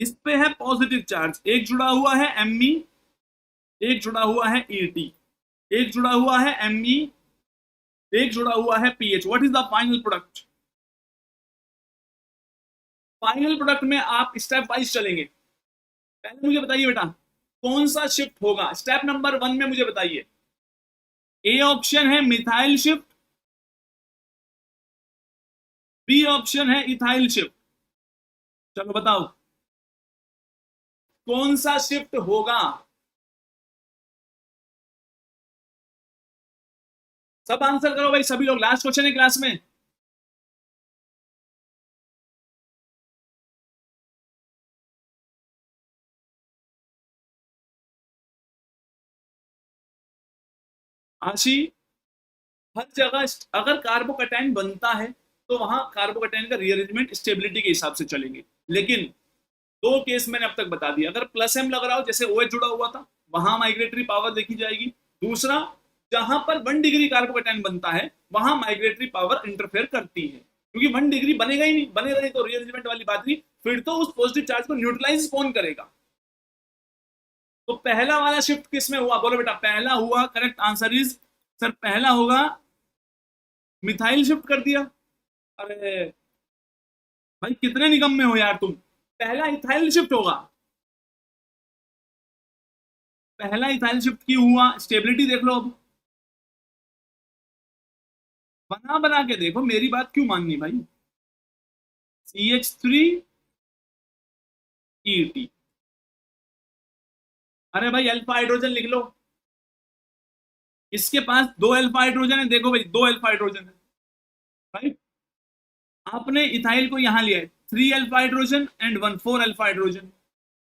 इस पे है पॉजिटिव चार्ज, एक जुड़ा हुआ है एमई, एक जुड़ा हुआ है ईटी, एक जुड़ा हुआ है एमई, एक जुड़ा हुआ है pH. What is the final product? Final product में आप स्टेप वाइज चलेंगे। पहले मुझे बताइए बेटा कौन सा शिफ्ट होगा, स्टेप नंबर 1 में मुझे बताइए। ए ऑप्शन है मिथाइल शिफ्ट, बी ऑप्शन है इथाइल शिफ्ट। चलो बताओ कौन सा शिफ्ट होगा। सब आंसर करो भाई सभी लोग, लास्ट क्वेश्चन है क्लास में। आशी, हर जगह अगर कार्बोकैटायन बनता है तो वहां कार्बोकैटायन का रीअरेंजमेंट स्टेबिलिटी के हिसाब से चलेंगे, लेकिन दो केस मैंने अब तक बता दिया। अगर प्लस एम लग रहा हो जैसे OH जुड़ा हुआ था, वहां माइग्रेटरी पावर देखी जाएगी। दूसरा, जहां पर 1 डिग्री कार्बोकैटायन बनता है वहां माइग्रेटरी पावर इंटरफेयर करती है, क्योंकि 1 डिग्री बनेगा ही नहीं, बने रहे तो रीअरेंजमेंट वाली बात नहीं, फिर तो उस पॉजिटिव चार्ज को न्यूट्रलाइज कौन करेगा। तो पहला वाला शिफ्ट किस में हुआ, बोलो बेटा। पहला हुआ, करेक्ट आंसर इज सर पहला होगा मिथाइल शिफ्ट कर दिया। अरे भाई कितने निगम में हो यार तुम, पहला इथाइल शिफ्ट होगा। पहला इथाइल शिफ्ट क्यों हुआ, स्टेबिलिटी देख लो अब, बना बना के देखो, मेरी बात क्यों माननी भाई। CH3ET, अरे भाई अल्फा हाइड्रोजन लिख लो, इसके पास 2 अल्फा हाइड्रोजन है, देखो भाई 2 अल्फा हाइड्रोजन है, राइट। आपने इथाइल को यहां लिया है, 3 alpha hydrogen and 4 alpha hydrogen.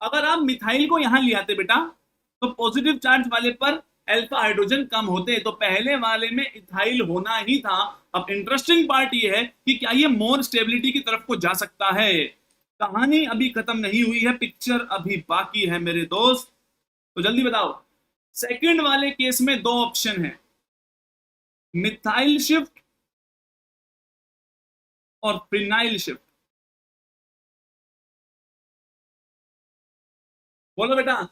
अगर आप मिथाइल को यहां ले आते बेटा तो पॉजिटिव चार्ज वाले पर अल्फा हाइड्रोजन कम होते, तो पहले वाले में इथाइल होना ही था। अब इंटरेस्टिंग पार्ट ये है कि क्या ये मोर स्टेबिलिटी की तरफ को जा सकता है। कहानी अभी खत्म नहीं हुई है, पिक्चर अभी बाकी है मेरे दोस्त, तो जल्दी बताओ। सेकंड वाले केस में दो ऑप्शन है, मिथाइल शिफ्ट और फिनाइल शिफ्ट। बोलो बेटा,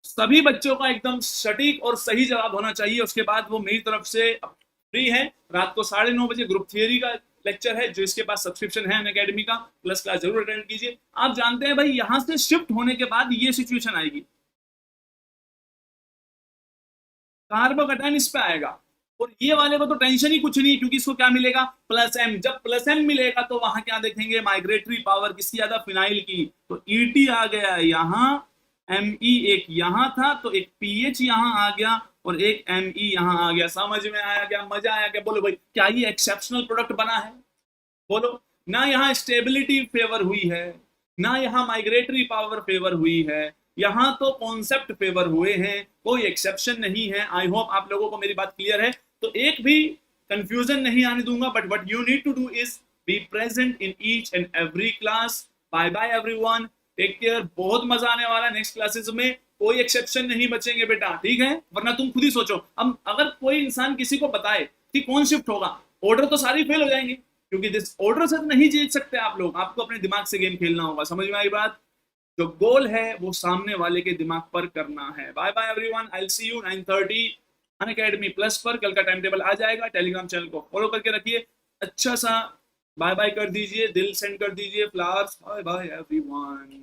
सभी बच्चों का एकदम सटीक और सही जवाब होना चाहिए, उसके बाद वो मेरी तरफ से फ्री है। रात को 9:30 बजे ग्रुप थियरी का लेक्चर है, जो इसके पास सब्सक्रिप्शन है अनअकैडमी का, प्लस क्लास जरूर अटेंड कीजिए। आप जानते हैं भाई यहां से शिफ्ट होने के बाद ये सिचुएशन आएगी, कार्बोकैटायन इस पे आएगा, और ये वाले को तो टेंशन ही कुछ नहीं, क्योंकि इसको क्या मिलेगा, प्लस एम। जब प्लस एम मिलेगा तो वहां क्या देखेंगे, माइग्रेटरी पावर किसकी ज्यादा, फिनाइल की। तो ईटी आ गया यहां, एमई एक यहां था, तो एक पीएच यहां आ गया और एक एमई यहां आ गया। समझ में आया क्या, मजा आया क्या, बोलो भाई क्या ये एक्सेप्शनल प्रोडक्ट बना है। बोलो, ना यहाँ स्टेबिलिटी फेवर हुई है, ना यहाँ माइग्रेटरी पावर फेवर हुई है, यहाँ तो कॉन्सेप्ट फेवर हुए हैं, कोई एक्सेप्शन नहीं है। आई होप आप लोगों को मेरी बात क्लियर है, तो एक भी कंफ्यूजन नहीं आने दूंगा। But what you need to do is be present in each and every class. Bye bye everyone, take care, बहुत मजा आने वाला है नेक्स्ट क्लासेस में। कोई एक्सेप्शन नहीं बचेंगे बेटा, ठीक है, वरना तुम खुद ही सोचो। अब अगर कोई इंसान किसी को बताए कि कौन शिफ्ट होगा, ऑर्डर तो सारी फेल हो जाएंगे, क्योंकि दिस ऑर्डर से नहीं जीत सकते आप लोग, आपको अपने दिमाग से गेम खेलना होगा। समझ में आई बात? जो गोल है वो सामने वाले के दिमाग पर करना है। Bye bye everyone, I will see you 9:30 Unacademy plus पर। कल का टाइम टेबल आ जाएगा, टेलीग्राम चैनल को फॉलो करके रखिए। अच्छा सा बाय बाय कर दीजिए, दिल सेंड कर दीजिए, फ्लावर्स। Bye bye everyone.